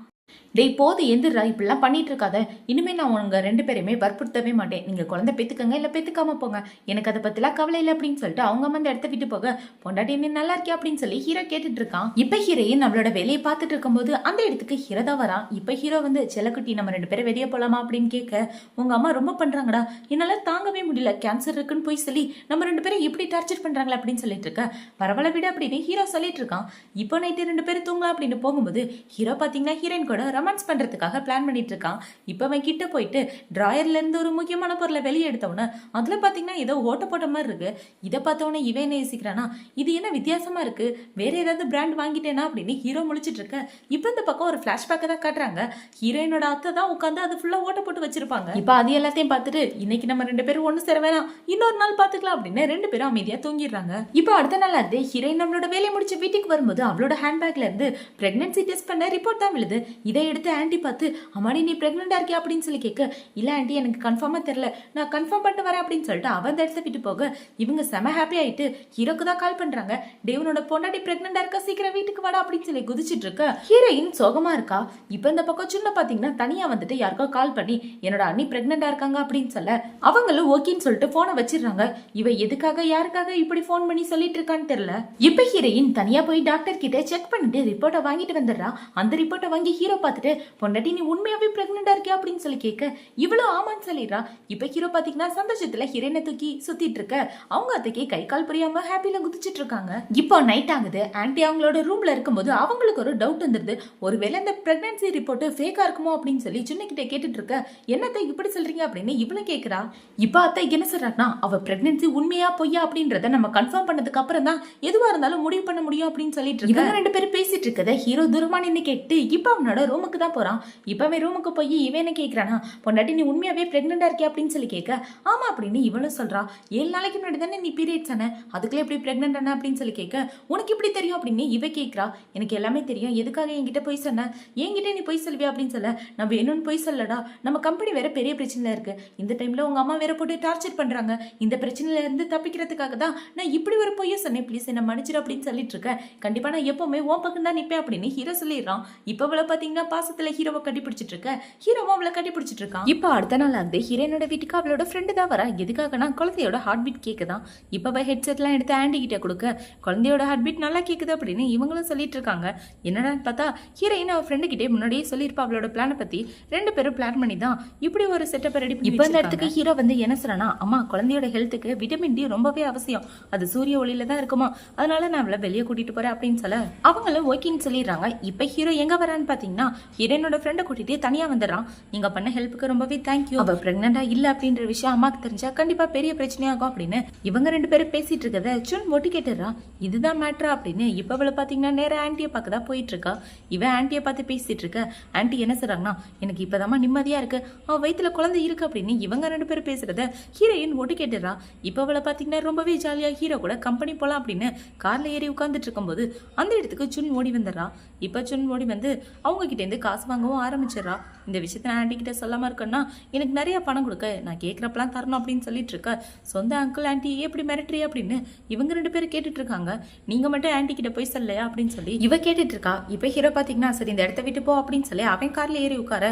டேய் போது எந்திரா, இப்படிலாம் பண்ணிட்டு இருக்காத, இனிமே நான் உங்க 2 பேரையுமே வற்புறுத்தவே மாட்டேன், நீங்க குழந்தை பெத்துக்கங்க இல்ல பெத்துக்காம போங்க, எனக்கு அதை பத்திலாம் கவலை இல்லை அப்படின்னு சொல்லிட்டு அவங்க அம்மா அந்த இடத்த விட்டு போக, பொண்டாட்டி நீ நல்லா இருக்கியா அப்படின்னு சொல்லி ஹீரோ கேட்டுட்டு இருக்கான். இப்ப ஹீரோயின் நம்மளோட வேலையை பார்த்துட்டு இருக்கும்போது அந்த இடத்துக்கு ஹீரோ தான் வரான். இப்ப ஹீரோ வந்து செல்லக்குட்டி நம்ம 2 பேரும் வெளியே போலாமா அப்படின்னு கேட்க, உங்க அம்மா ரொம்ப பண்றாங்கடா, என்னால தாங்கவே முடியல, கேன்சர் இருக்குன்னு போய் சொல்லி நம்ம 2 பேரும் எப்படி டார்ச்சர் பண்றாங்களா அப்படின்னு சொல்லிட்டு இருக்க. பரவாயில்ல விட அப்படின்னு ஹீரோ சொல்லிட்டு இருக்கான். இப்போ நைட்டு 2 பேரும் தூங்கலாம் அப்படின்னு போகும்போது ஹீரோ பாத்தீங்கன்னா ஹீரோயின் கூட ரொமான்ஸ் பண்றதுக்காக பிளான் பண்ணிட்டு இருக்கான். இப்ப அவன் கிட்ட போயிட்டு டிராயர்ல இருந்து ஒரு முக்கியமான பொருளை வெளியே எடுத்தவன அதுல பாத்தீங்கன்னா ஏதோ ஓட்ட போட்ட மாதிரி இருக்கு. இதை பார்த்தவன இவன் என்ன யோசிக்கிறானா, இது என்ன வித்தியாசமா இருக்கு, வேற ஏதாவது பிராண்ட் வாங்கிட்டேனா அப்படின்னு ஹீரோ முழிச்சிட்டு இருக்க. இப்ப இந்த பக்கம் ஒரு பிளாஷ்பேக்கை தான் காட்டுறாங்க. ஹீரோயினோட அத்தை தான் உட்காந்து அது ஃபுல்லா ஓட்ட போட்டு வச்சிருப்பாங்க. இப்ப அது எல்லாத்தையும் பார்த்துட்டு இன்னைக்கு நம்ம 2 பேரும் ஒண்ணு சேர வேணாம், இன்னொரு நாள் பாத்துக்கலாம் அப்படின்னு 2 பேரும் அமைதியா தூங்கிடுறாங்க. இப்போ அடுத்த நாள் அது ஹீரோயின் நம்மளோட வேலையை முடிச்சு வீட்டுக்கு வரும்போது அவளோட ஹேண்ட்பேக்ல இருந்து பிரெக்னன்சி டெஸ்ட் பண்ண ரிப்போர்ட் தான் விழுது. இதை எடுத்து ஆன்ட்டி பார்த்து, அம்மாடி நீ பிரெக்னெண்டா இருக்கியா அப்படின்னு சொல்லி கேட்க, இல்ல ஆன்ட்டி எனக்கு கன்ஃபார்மா தெரியல, நான் கன்ஃபார்ம் பண்ணிட்டு வரேன் அப்படின்னு சொல்லிட்டு அவன் இடத்த விட்டு போக இவங்க செம ஹாப்பி ஆயிட்டு ஹீரோக்கு தான் கால் பண்றாங்க. டேவனோட பொண்டாட்டி பிரெக்னெண்டா இருக்கா, சீக்கிரம் வீட்டுக்கு வாடா அப்படின்னு சொல்லி குதிச்சிட்டு இருக்க. ஹீரோயின் சோகமா இருக்கா. இப்ப இந்த பக்கம் சின்ன பாத்தீங்கன்னா தனியா வந்துட்டு யாருக்கோ கால் பண்ணி என்னோட அண்ணி பிரெக்னெண்டா இருக்காங்க அப்படின்னு சொல்ல அவங்களும் ஓகேன்னு சொல்லிட்டு போனை வச்சிடுறாங்க. இவ எதுக்காக யாருக்காக இப்படி போன் பண்ணி சொல்லிட்டு இருக்கான்னு தெரியல. இப்ப ஹீரோயின் தனியா போய் டாக்டர் கிட்ட செக் பண்ணிட்டு ரிப்போர்ட்டை வாங்கிட்டு வந்துடுறா. அந்த ரிப்போர்ட்டை வாங்கி ஹீரோ பார்த்துட்டு, பொண்டாட்டி நீ உண்மையாவே பிரெக்னெண்டா இருக்கியா அப்படின்னு சொல்லி கேட்க இவ்வளவு ஆமான்னு சொல்லிடுறா. இப்ப ஹீரோ பாத்தீங்கன்னா சந்தோஷத்துல ஹீரோயினை தூக்கி சுத்திட்டு இருக்க. அவங்க அதுக்கே கை கால் புரியாம ஹாப்பில குதிச்சிட்டு இருக்காங்க. இப்போ நைட் ஆகுது. ஆன்ட்டி அவங்களோட ரூம்ல இருக்கும்போது அவங்களுக்கு ஒரு டவுட் வந்துருது, ஒருவேளை இந்த பிரெக்னன்சி ரிப்போர்ட் ஃபேக்கா இருக்குமோ அப்படின்னு சொல்லி சின்ன கிட்ட கேட்டுட்டு இருக்க. என்னத்தை இப்படி சொல்றீங்க அப்படின்னு இவளும் கேக்குறா. இப்ப அத்தை என்ன சொல்றாங்கன்னா, அவ பிரெக்னன்சி உண்மையா பொய்யா அப்படின்றத நம்ம கன்ஃபார்ம் பண்ணதுக்கு அப்புறம் தான் எதுவா இருந்தாலும் முடிவு பண்ண முடியும் அப்படின்னு சொல்லிட்டு இவங்க 2 பேரும் பேசிட்டு இருக்கத ஹீரோ தூரமா நின்று கேட்டு இப்ப அவனோட ரூமுக்கு தான் போறான். இப்பவே ரூமுக்கு போய் இவனை கேட்கிறானா, பொண்டாட்டி நீ உண்மையாவே பிரெக்னெண்டா இருக்கியா அப்படின்னு சொல்லி கேட்க, ஆமா அப்படின்னு இவனும் சொல்றான். 7 நாளைக்கு முன்னாடி தானே நீ பீரியட்ஸ் ஆன, அதுக்குள்ள எப்படி பிரெக்னென்ட் ஆன அப்படின்னு சொல்லி கேட்க, உனக்கு எப்படி தெரியும் அப்படின்னு இவ கேட்கிறா. எனக்கு எல்லாமே தெரியும், எதுக்காக என்கிட்ட போய் சொன்ன, என்கிட்ட நீ போய் சொல்வியா அப்படின்னு சொல்ல, நான் வேணும்னு போய் சொல்லடா, நம்ம கம்பெனி வேற பெரிய பிரச்சனைல இருக்கு, இந்த டைம்ல உங்க அம்மா வேற போட்டு டார்ச்சர் பண்றாங்க, இந்த பிரச்சனையில இருந்து தப்பிக்கிறதுக்காக தான் நான் இப்படி ஒரு பொய்ய சொன்னேன், ப்ளீஸ் என்ன மன்னிச்சிரு அப்படின்னு சொல்லிட்டு இருக்க. கண்டிப்பா நான் எப்பவுமே உன் பக்கம் தான் நிப்பேன் அப்படின்னு ஹீரோ சொல்லிடுறான். இப்ப அவளை பாத்தீங்கன்னா பாசத்துல ஹீரோவை கட்டி பிடிச்சிட்டு இருக்க. ஹீரோவும் அவளை கட்டி பிடிச்சிட்டு இருக்கான். இப்ப அடுத்த நாள் ஆகுது. ஹீரோனோட வீட்டுக்கு அவளோட ஃப்ரெண்டு தான் வரா. எதுக்காகனா குழந்தையோட ஹார்ட் பீட் கேக்குதான். இப்ப ஹெட்செட்லாம் எடுத்து ஆண்டி கிட்ட கொடுக்க, குழந்தையோட ஹார்ட் பீட் நல்லா கேக்குது அப்படின்னு இவங்களும் சொல்லிட்டு இருக்காங்க. என்னடா பார்த்தா ஹீரோயின் அவ ஃப்ரெண்டு கிட்டே முன்னாடியே சொல்லியிருப்பா அவளோட பிளானை பத்தி. 2 பேரும் பிளான் பண்ணி தான் இப்படி ஒரு செட்டப் ரெடி பண்ணி. இப்ப இந்த இடத்துக்கு ஹீரோ வந்து என்ன சொல்றானா, அம்மா குழந்தையோட ஹெல்த்துக்கு விட்டமின் டி ரொம்பவே அவசியம், அது சூரிய ஒளியில தான் இருக்குமா, அதனால நான் அவளை வெளியே கூட்டிட்டு போறேன் அப்படின்னு சொல்ல அவங்களும் ஓகேன்னு சொல்லிடுறாங்க. இப்ப ஹீரோ எங்க வரான்னு பாத்தீங்கன்னா ஹீரோனோட ஃப்ரெண்டை கூட்டிட்டு தனியா வந்துடுறான். நீங்க பண்ண ஹெல்ப்புக்கு ரொம்பவே தேங்க்யூ, அவ பிரெக்னெண்டா இல்ல அப்படின்ற விஷயம் அம்மாக்கு தெரிஞ்சா கண்டிப்பா பெரிய பிரச்சனையாகும் அப்படின்னு இவங்க 2 பேரும் பேசிட்டு இருக்கத சுன் ஒட்டி கேட்டுறா. இதுதான் மேட்ரா அப்படின்னு இப்ப அவளை பாத்தீங்கன்னா நேர ஆன்ட்டியை பார்க்க தான் போயிட்டு இருக்கா. இவன் ஆன்ட்டியை பார்த்து பேசிட்டு இருக்க. ஆன்ட்டி என்ன சொல்றாங்கன்னா, எனக்கு இப்பதாம்மா நிம்மதியா இருக்கு, அவ வயித்துல குழந்தை இருக்கு அப்படின்னு இவங்க 2 பேரும் பேசுறத ஹீரோயின் ஒட்டு கேட்டுறா. இப்ப அவளை பாத்தீங்கன்னா ரொம்பவே ஜாலியா ஹீரோ கூட கம்பெனி போலாம் அப்படின்னு கார்ல ஏறி உட்கார்ந்துட்டு இருக்கும்போது அந்த இடத்துக்கு சுன் ஓடி வந்துடுறா. இப்ப சுன் ஓடி வந்து அவங்க கிட்டேருந்து காசு வாங்கவும் ஆரம்பிச்சிடறா. இந்த விஷயத்த நான் ஆண்டி கிட்ட சொல்லாமல் இருக்கேன்னா எனக்கு நிறைய பணம் கொடுக்க, நான் கேட்குறப்பெல்லாம் தரணும் அப்படின்னு சொல்லிட்டு இருக்க. சொந்த அங்கிள் ஆண்டி எப்படி மிரட்டுறி அப்படின்னு இவங்க 2 பேரும் கேட்டுட்டு இருக்காங்க. நீங்க மட்டும் ஆண்டி கிட்ட போய் சொல்லலையா அப்படின்னு சொல்லி இவ கேட்டுட்டு இருக்கா. இப்போ ஹீரோ பார்த்தீங்கன்னா சரி இந்த இடத்த விட்டு போ அப்படின்னு சொல்லி அவன் கார்ல ஏறி உட்கார.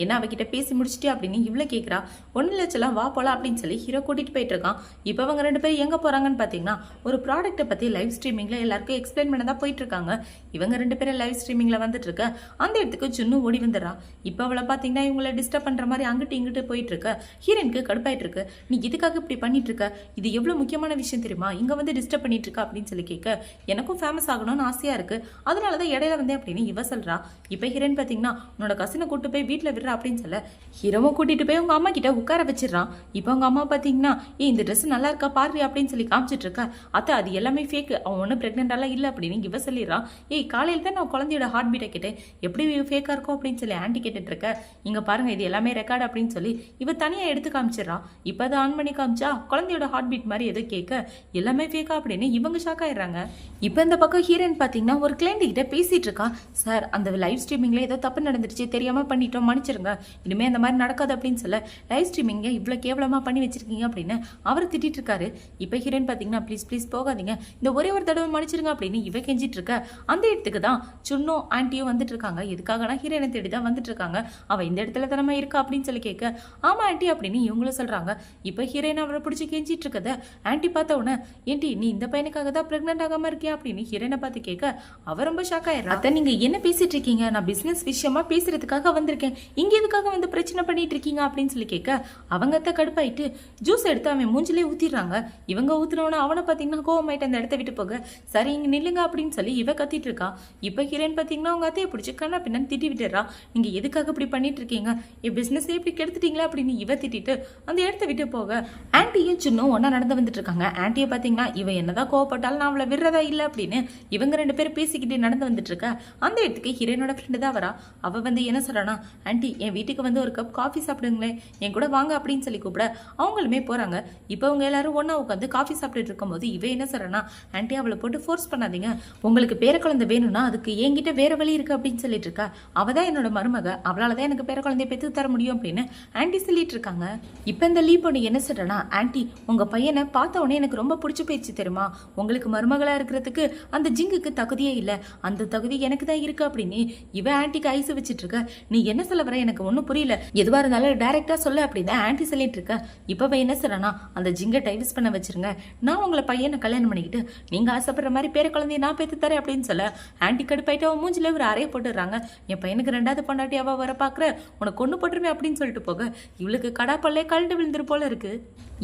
என்ன அவகிட்ட பேசி முடிச்சிட்டு அப்படின்னு இவ்வளோ கேட்குறா. ஒன்றும் லட்சம் வா போலாம் அப்படின்னு சொல்லி ஹீரோ கூட்டிட்டு போயிட்டு இருக்கான். இப்போ அவங்க 2 பேரும் எங்க போறாங்கன்னு பார்த்தீங்கன்னா ஒரு ப்ராடக்ட்டை பத்தி லைவ் ஸ்ட்ரீமிங்ல எல்லாருக்கும் எக்ஸ்பிளைன் பண்ண தான் போயிட்டு இருக்காங்க. இவங்க 2 பேரும் லைவ் ஸ்ட்ரீமிங்ல வந்துட்டு இருக்க. அந்த இடத்துக்கு ஜுன்னு ஓடி வந்துடுறா. இப்போ அவளை பார்த்தீங்கன்னா இவங்களை டிஸ்டர்ப் பண்ற மாதிரி அங்கிட்டு இங்கிட்டு போயிட்டு இருக்க. ஹீரோனுக்கு கடுப்பாயிட்டு இருக்கு. நீ இதுக்காக இப்படி பண்ணிட்டு இருக்க, இது எவ்வளவு முக்கியமான விஷயம் தெரியுமா, இங்க வந்து டிஸ்டர்ப் பண்ணிட்டு இருக்க அப்படின்னு சொல்லி கேட்க. எனக்கும் ஃபேமஸ் ஆகணும்னு ஆசையா இருக்கு, அதனாலதான் இடையில வந்தேன் அப்படின்னு இவ சொல்றா. இப்போ ஹீரோன் பார்த்தீங்கன்னா உன்னோட கசினை கூட்டு போய் வீட்டில் விடுறா அப்படின்னு சொல்ல ஹீரோவை கூட்டிட்டு போய் உங்க அம்மா கிட்ட உட்கார வச்சிடறான். இப்போ அவங்க அம்மா பார்த்தீங்கன்னா இந்த ட்ரெஸ் நல்லா இருக்கா பாரு அப்படின்னு சொல்லி காமிச்சிட்டு இருக்கா. அத்தை அது எல்லாமே ஃபேக், அவன் ஒன்றும் ப்ரெக்னென்டாலாம் இல்லை அப்படின்னு இவ சொல்லிடுறான். காலையில் தான் நான் குழந்தையோட ஹார்ட் பீட்டை கேட்டேன், எப்படி ஃபேக்காக இருக்கும் அப்படின்னு சொல்லி ஆண்டி கேட்டுட்டு இருக்க. இங்க பாருங்க இது எல்லாமே ரெக்கார்டு அப்படின்னு சொல்லி இவ தனியா எடுத்து காமிச்சிடறா. இப்போ அதை ஆன் பண்ணி காமிச்சா குழந்தையோட ஹார்ட் பீட் மாதிரி எதோ கேட்க எல்லாமே ஃபேக்கா அப்படின்னு இவங்க ஷாக் ஆயிடுறாங்க. இப்போ இந்த பக்கம் ஹீரோயின் பார்த்தீங்கன்னா ஒரு கிளைண்ட் கிட்ட பேசிட்டு இருக்கா. சார் அந்த லைவ் ஸ்ட்ரீமிங்ல ஏதோ தப்பு நடந்துருச்சு, தெரியாம பண்ணிட்டோம், மன்னிச்சிருங்க, இனிமே அந்த மாதிரி நடக்காது அப்படின்னு சொல்ல லைவ் ஸ்ட்ரீமிங்க இவ்வளோ கேவலமா பண்ணி வச்சிருக்கீங்க அப்படின்னு அவர் திட்டிட்டு இருக்காரு. இப்போ ஹீரோயின் பார்த்தீங்கன்னா ப்ளீஸ் ப்ளீஸ் போகாதீங்க, இந்த ஒரே ஒரு தடவை மன்னிச்சிருங்க அப்படின்னு இவ கெஞ்சிட்டு இருக்க. அந்த இடத்துக்கு தான் சுன்னும் ஆண்டியும் வந்துட்டு இருக்காங்க. எதுக்காகனா ஹீரோயினை தேடி தான் வந்துட்டு இருக்காங்க. அவ இந்த இடத்துல தினமா இருக்கா அப்படின்னு சொல்லி கேட்க ஆமா ஆண்டி அப்படின்னு இவங்களும் சொல்றாங்க. இப்போ ஹீரோயின் அவரை பிடிச்சி கெஞ்சிட்டு இருக்கத ஆண்டி பார்த்த உடனே ஏண்டி நீ இந்த பையனுக்காக தான் பிரெக்னென்ட் ஆகாம இருக்கியா அப்படின்னு ஹீரோயினை பார்த்து கேட்க அவ ரொம்ப ஷாக் ஆயிடுறா. அத்தை நீங்க என்ன பேசிட்டு இருக்கீங்க, நான் பிசினஸ் விஷயமா பேசுறதுக்காக வந்திருக்கேன், இங்க எதுக்காக வந்து பிரச்சனை பண்ணிட்டு இருக்கீங்க அப்படின்னு சொல்லி கேட்க அவங்க அத்தை கடுப்பாயிட்டு ஜூஸ் எடுத்து அவன் மூஞ்சிலே ஊத்திடுறாங்க. இவங்க ஊத்துனவன அவனை பார்த்தீங்கன்னா கோவமாயிட்டு அந்த இடத்த விட்டு போக சரி இங்க நில்லுங்க அப்படின்னு சொல்லி இவ கத்திட்டு இருக்கா. இப்போ ஹீரோயின் பார்த்தீங்கன்னா அவங்க அத்தையை பிடிச்சி கண்ணா பின்னான்னு திட்டி விட்டுறா. நீங்க எதுக்காக இப்படி பண்ணிட்டு இருக்கீங்க, என் பிசினஸ் எப்படி கெடுத்துட்டீங்களா அப்படின்னு இவ திட்டிட்டு அந்த இடத்த விட்டு போக ஆன்டியும் சின்னும் ஒன்னா நடந்து வந்துட்டு இருக்காங்க. ஆன்டியை பார்த்தீங்கன்னா இவ என்னதான் கோவப்பட்டாலும் நான் அவளை விடுறதா இல்லை அப்படின்னு இவங்க 2 பேரும் பேசிக்கிட்டு நடந்து வந்துட்டு இருக்க. அந்த இடத்துக்கு ஹீரோனோட ஃப்ரெண்டு தான் வரா. அவ வந்து என்ன சொல்றானா, ஆன்டி என் வீட்டுக்கு வந்து ஒரு கப் காஃபி சாப்பிடுங்களேன், என் கூட வாங்க அப்படின்னு சொல்லி கூப்பிட அவங்களுமே போறாங்க. இப்போ அவங்க எல்லாரும் ஒன்னா உட்காந்து காஃபி சாப்பிட்டுட்டு இருக்கும்போது இவ என்ன சொல்றானா, ஆன்டி அவளை போட்டு ஃபோர்ஸ் பண்ணாதீங்க, உங்களுக்கு பேர குழந்தை வேணும்னா அதுக்கு என்கிட்ட வேற வழி இருக்கு அப்படின்னு சொல்லிட்டு இருக்கா. அவதான் என்னோட மருமக, அவளாலதான் எனக்கு பேர குழந்தைய பெற்று தர முடியும் அப்படின்னு ஆன்டி சொல்லிட்டு இருக்காங்க. இப்போ இந்த லீ பொண்ணு என்ன சொல்றனா, ஆன்டி உங்க பையனை பார்த்த உடனே எனக்கு ரொம்ப பிடிச்சி போயிடுச்சு தெரியுமா, உங்களுக்கு மருமகளா இருக்கிறதுக்கு அந்த ஜிங்குக்கு தகுதியே இல்லை, அந்த தகுதி எனக்கு தான் இருக்கு அப்படின்னு இவ ஆன்டிக்கு ஐஸ் வச்சிட்டு இருக்க. நீ என்ன சொல்ல வர எனக்கு ஒன்றும் புரியல, எதுவா இருந்தாலும் டைரக்டா சொல்ல அப்படின்னு ஆன்டி சொல்லிட்டு இருக்க. இப்ப என்ன சொல்றனா, அந்த ஜிங்கை டைவர்ஸ் பண்ண வச்சிருங்க, நான் உங்களை பையனை கல்யாணம் பண்ணிக்கிட்டு நீங்க ஆசைப்படுற மாதிரி பேர குழந்தைய நான் பேத்து தரேன் அப்படின்னு சொல்ல ஆன்டி கடுப்பாயிட்டு அவன் மூஞ்சில ஒரு அறைய போட்டுடுறாங்க. என் பையனுக்கு 2வது பொண்டாட்டி அவ வர பாக்குற, உனக்கு கொண்டு போட்டுருமே அப்படின்னு சொல்லிட்டு போக இவளுக்கு கடாப்பல்லே கழண்டு விழுந்துரு போல இருக்கு.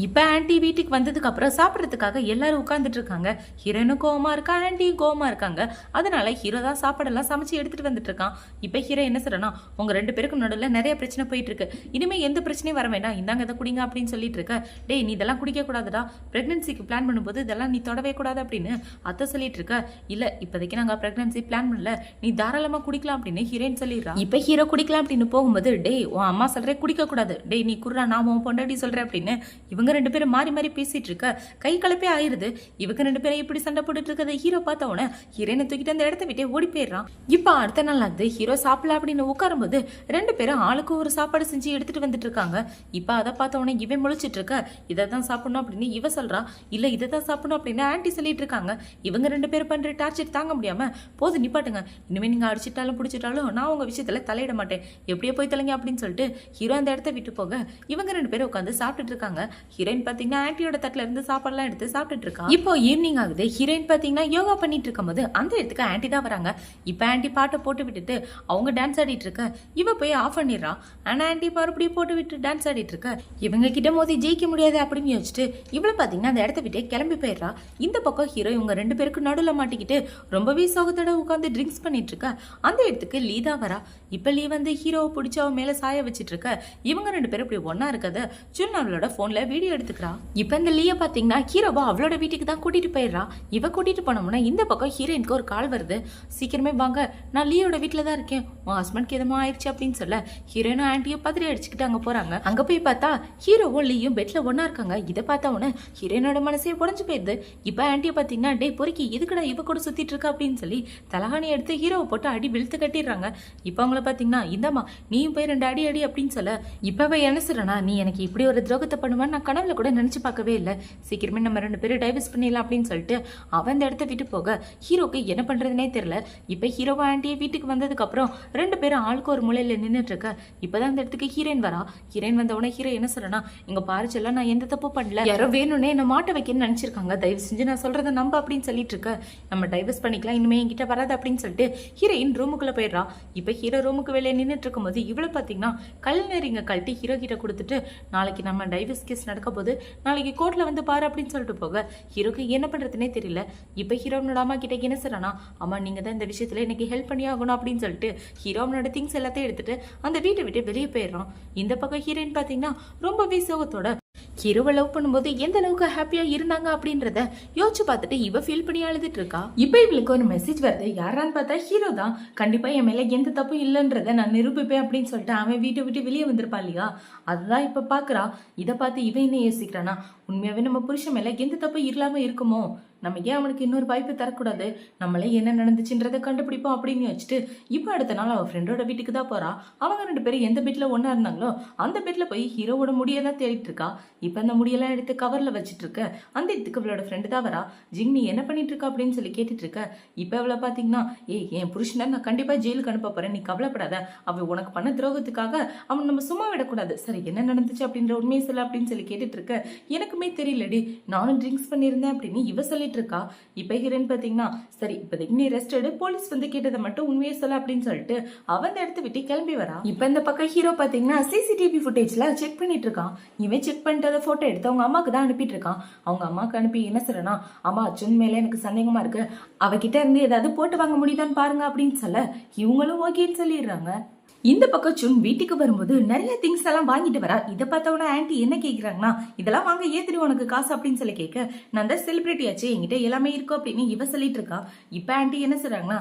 இப்ப ஆன்டி வீட்டுக்கு வந்ததுக்கு அப்புறம் சாப்பிடறதுக்காக எல்லாரும் உட்கார்ந்துட்டு இருக்காங்க. ஹீரோனும் கோவமா இருக்கா, ஆன்டியும் கோவமா இருக்காங்க. அதனால ஹீரோ தான் சாப்பாடெல்லாம் சமைச்சு எடுத்துட்டு வந்துட்டு இருக்கான். இப்ப ஹீரோ என்ன சொல்றனா, உங்க 2 பேருக்கும் நடுவில் நிறைய பிரச்சனை போயிட்டு இருக்கு, இனிமே எந்த பிரச்சனையும் வர வேண்டாம், இந்தாங்க இதை குடிங்க அப்படின்னு சொல்லிட்டு இருக்க. டேய் நீ இதெல்லாம் குடிக்க கூடாதுடா, பிரெக்னன்சிக்கு பிளான் பண்ணும்போது இதெல்லாம் நீ தொடவே கூடாது அப்படின்னு அத்தை சொல்லிட்டு இருக்க. இல்ல இப்போதைக்கு நாங்க பிரெக்னன்சி பிளான் பண்ணல, நீ தாராளமா குடிக்கலாம் அப்படின்னு ஹீரோயின் சொல்லிடுறா. இப்ப ஹீரோ குடிக்கலாம் அப்படின்னு போகும்போது டேய் உன் அம்மா சொல்றே குடிக்க கூடாது, டேய் நீ குர்ரா நான் உன் பொண்டாட்டி சொல்றேன் அப்படின்னு இவங்க 2 பேரும் மாறி மாறி பேசிட்டு இருக்க. கை கலப்பே ஆயிருது. இவங்க 2 பேரும் இப்படி சண்டை போட்டுட்டு இருக்கிறத ஹீரோ பார்த்தவன ஹீரோனை தூக்கிட்டு அந்த இடத்த விட்டே ஓடி போயிடுறான். இப்ப அடுத்த நாள் ஆகுது. ஹீரோ சாப்பிடல அப்படின்னு உட்காரும்போது 2 பேரும் ஆளுக்கு ஒரு சாப்பாடு செஞ்சு எடுத்துட்டு வந்துட்டு இருக்காங்க. இப்ப அதை பார்த்தவன இவன் முழிச்சிட்டு இருக்க. இதை தான் சாப்பிடணும் அப்படின்னு இவ சொல்றா. இல்ல இதை தான் சாப்பிடணும் அப்படின்னு ஆன்டி சொல்லிட்டு இருக்காங்க. இவங்க 2 பேரும் பண்ற டார்ச்சர் தாங்க முடியாம போது நிப்பாட்டுங்க, இனிமே நீங்க அடிச்சிட்டாலும் பிடிச்சிட்டாலும் நான் உங்க விஷயத்துல தலையிட மாட்டேன், எப்படியே போய் தலைங்க அப்படின்னு சொல்லிட்டு ஹீரோ அந்த இடத்த விட்டு போக இவங்க 2 பேரும் உட்காந்து சாப்பிட்டுட்டு இருக்காங்க. ஹீரோயின் பாத்தீங்கன்னா ஆன்டியோட தட்டுல இருந்து சாப்பாடுலாம் எடுத்து சாப்பிட்டுட்டு இருக்கா. இப்போ ஈவினிங் ஆகுது. ஹீரோயின் பாத்தீங்கன்னா யோகா பண்ணிட்டு இருக்கும்போது அந்த இடத்துக்கு ஆன்டி தான் வராங்க. இப்ப ஆன்டி பாட்டை போட்டு விட்டுட்டு அவங்க டான்ஸ் ஆடிட்டு இருக்க. இவ போய் ஆஃப் பண்ணிடுறா. ஆனா ஆன்டி மறுபடியும் போட்டு விட்டு டான்ஸ் ஆடிட்டு இருக்க. இவங்க கிட்ட மோதி ஜெயிக்க முடியாது அப்படின்னு யோசிச்சுட்டு இவ்வளவு பாத்தீங்கன்னா அந்த இடத்த விட்டே கிளம்பி போயிடுறா. இந்த பக்கம் ஹீரோ இவங்க 2 பேருக்கும் நடுவுல மாட்டிக்கிட்டு ரொம்பவே சோகத்தோட உட்காந்து ட்ரிங்க்ஸ் பண்ணிட்டு இருக்கா. அந்த இடத்துக்கு லீ தான் வரா. இப்ப லீ வந்து ஹீரோவை பிடிச்ச அவ மேல சாய வச்சிட்டு இருக்க. இவங்க 2 பேரும் இப்படி ஒன்னா இருக்கத சுன் அவளோட போன்ல வீடியோ எடுத்துக்கிறா. இப்ப இந்த லீய பாத்தீங்கன்னா ஹீரோவா அவளோட வீட்டுக்கு தான் கூட்டிட்டு போயிடுறா. இவ கூட்டிட்டு போனோம்னா இந்த பக்கம் ஹீரோயினுக்கு ஒரு கால் வருது. சீக்கிரமே வாங்க, நான் லீயோட வீட்டுல தான் இருக்கேன், உன் ஹஸ்பண்ட்க்கு எதமா ஆயிடுச்சு அப்படின்னு சொல்ல ஹீரோயினும் ஆன்டியும் பத்திரி அடிச்சுக்கிட்டு அங்க போறாங்க. அங்க போய் பார்த்தா ஹீரோவும் லீயும் பெட்ல ஒன்னா இருக்காங்க. இதை பார்த்தா உடனே ஹீரோயினோட மனசே உடஞ்சு போயிருது. இப்ப ஆன்டியை பாத்தீங்கன்னா டே பொறுக்கி எதுக்குடா இவ கூட சுத்திட்டு இருக்கா அப்படின்னு சொல்லி தலகாணி எடுத்து ஹீரோவை போட்டு அடி வெளுத்து கட்டி மிரட்டிடுறாங்க. இப்போ அவங்கள பார்த்தீங்கன்னா இந்தம்மா நீயும் போய் 2 அடி அடி அப்படின்னு சொல்ல இப்போவே என்ன சொல்றேன்னா நீ எனக்கு இப்படி ஒரு துரோகத்தை பண்ணுவேன்னு நான் கனவுல கூட நினச்சி பார்க்கவே இல்லை, சீக்கிரமே நம்ம 2 பேரும் டைவர்ஸ் பண்ணிடலாம் அப்படின்னு சொல்லிட்டு அவன் இந்த இடத்த விட்டு போக ஹீரோக்கு என்ன பண்ணுறதுனே தெரியல. இப்போ ஹீரோவா ஆண்டியை வீட்டுக்கு வந்ததுக்கப்புறம் 2 பேரும் ஆளுக்கு ஒரு மூலையில் நின்றுட்டு இருக்க. இப்போதான் இந்த இடத்துக்கு ஹீரோயின் வரா. ஹீரோயின் வந்த உடனே ஹீரோ என்ன சொல்றேன்னா இங்க பாரு செல்லம் நான் எந்த தப்பு பண்ணல, யாரோ வேணும்னே என்ன மாட்ட வைக்கணும்னு நினச்சிருக்காங்க, தயவு செஞ்சு நான் சொல்றதை நம்ப அப்படின்னு சொல்லிட்டு இருக்க. நம்ம டைவர்ஸ் பண்ணிக்கலாம், இனிமே என்கிட்ட வராது அப்படின்னு சொல்லிட்டு ஹீரோயின் ரூமுக்குள்ள போயிடுறா. இப்போ ஹீரோ ரூமுக்கு வெளியே நின்றுட்டு இருக்கும்போது இவ்வளவு பார்த்தீங்கன்னா கல்நெறிங்க கழட்டி ஹீரோ கிட்ட கொடுத்துட்டு நாளைக்கு நம்ம டைவர்ஸ் கேஸ் நடக்க போது நாளைக்கு கோர்ட்ல வந்து பாரு அப்படின்னு சொல்லிட்டு போக ஹீரோக்கு என்ன பண்றதுனே தெரியல. இப்போ ஹீரோனோட அம்மா கிட்ட என்ன சொல்றானா அம்மா நீங்க தான் இந்த விஷயத்துல எனக்கு ஹெல்ப் பண்ணி ஆகணும் அப்படின்னு சொல்லிட்டு ஹீரோனோட திங்ஸ் எல்லாத்தையும் எடுத்துட்டு அந்த வீட்டை விட்டு வெளியே போயிடுறான். இந்த பக்கம் ஹீரோயின் பார்த்தீங்கன்னா ரொம்பவே சோகத்தோட ஹீரோவை லவ் பண்ணும்போது எந்த அளவுக்கு ஹாப்பியா இருந்தாங்க அப்படின்றத யோசிச்சு பார்த்துட்டு இவ ஃபீல் பண்ணி அழுதுட்டு இருக்கா. இப்போ இவளுக்கு ஒரு மெசேஜ் வருது, யாரான்னு பார்த்தா ஹீரோ தான். கண்டிப்பா என் மேல எந்த தப்பும் இல்லைன்றத நான் நிரூபிப்பேன் அப்படின்னு சொல்லிட்டு அவன் வீட்டை விட்டு வெளியே வந்திருப்பா இல்லையா, அதுதான் இப்ப பாக்குறா. இதை பார்த்து இவன் என்ன யோசிக்கிறானா உண்மையாவே நம்ம புருஷன் மேல எந்த தப்பும் இல்லாம இருக்குமோ, நம்ம ஏன் அவனுக்கு இன்னொரு வாய்ப்பு தரக்கூடாது, நம்மளே என்ன நடந்துச்சுன்றதை கண்டுபிடிப்போம் அப்படின்னு வச்சுட்டு இப்போ அடுத்த நாள் அவள் ஃப்ரெண்டோட வீட்டுக்கு தான் போறா. அவங்க 2 பேரும் எந்த பெட்ல ஒன்னா இருந்தாங்களோ அந்த பெட்ல போய் ஹீரோவோட முடியெல்லாம் தேடிட்டு இருக்கா. இப்போ அந்த முடியெல்லாம் எடுத்து கவர்ல வச்சுட்டு இருக்க. அந்த இடத்துக்கு அவளோட ஃப்ரெண்டு தான் வரா. ஜிங்னி என்ன பண்ணிட்டு இருக்கா அப்படின்னு சொல்லி கேட்டுட்டு இருக்க. இப்போ அவளை பாத்தீங்கன்னா என் புருஷனை நான் கண்டிப்பா ஜெயிலுக்கு அனுப்ப போறேன், நீ கவலைப்படாத, அவ உனக்கு பண்ண துரோகத்துக்காக அவன் நம்ம சும்மா விடக்கூடாது, சரி என்ன நடந்துச்சு அப்படின்ற உண்மையை சொல்ல அப்படின்னு சொல்லி கேட்டுட்டு இருக்க. எனக்குமே தெரியலடி, நானும் ட்ரிங்க்ஸ் பண்ணியிருந்தேன் அப்படின்னு இவ சொல்லிட்டு இருக்கா. இப்ப ஹீரோயின் பாத்தீங்கன்னா சரி இப்போதைக்கு நீ ரெஸ்ட் எடு, போலீஸ் வந்து கேட்டதை மட்டும் உண்மையை சொல்ல அப்படின்னு சொல்லிட்டு அவன் அந்த இடத்த விட்டு கிளம்பி வரா. இப்ப இந்த பக்கம் ஹீரோ பாத்தீங்கன்னா சிசிடிவி ஃபுட்டேஜ்ல செக் பண்ணிட்டு இருக்கான். இவன் செக் பண்ணிட்டு அதை போட்டோ எடுத்து அவங்க அம்மாக்கு தான் அனுப்பிட்டு இருக்கான். அவங்க அம்மாக்கு அனுப்பி என்ன சொல்றனா அம்மா அர்ஜுன் மேல எனக்கு சந்தேகமா இருக்கு, அவகிட்ட இருந்து ஏதாவது போட்டு வாங்க முடியுதான்னு பாருங்க அப்படின்னு சொல்ல இவங்களும் ஓகேன்னு சொல்லிடுறாங்க. இந்த பக்கம் சுன் வீட்டுக்கு வரும்போது நிறைய திங்ஸ் எல்லாம் வாங்கிட்டு வரா. இதை பார்த்தவன ஆன்டி என்ன கேட்குறாங்கன்னா இதெல்லாம் வாங்க ஏத்திரி உனக்கு காசு அப்படின்னு சொல்லி கேட்க நான் தான் செலிபிரிட்டி ஆச்சு என்கிட்ட எல்லாமே இருக்கும் அப்படின்னு இவ சொல்லிட்டு இருக்கா. இப்போ ஆன்டி என்ன சொல்றாங்கன்னா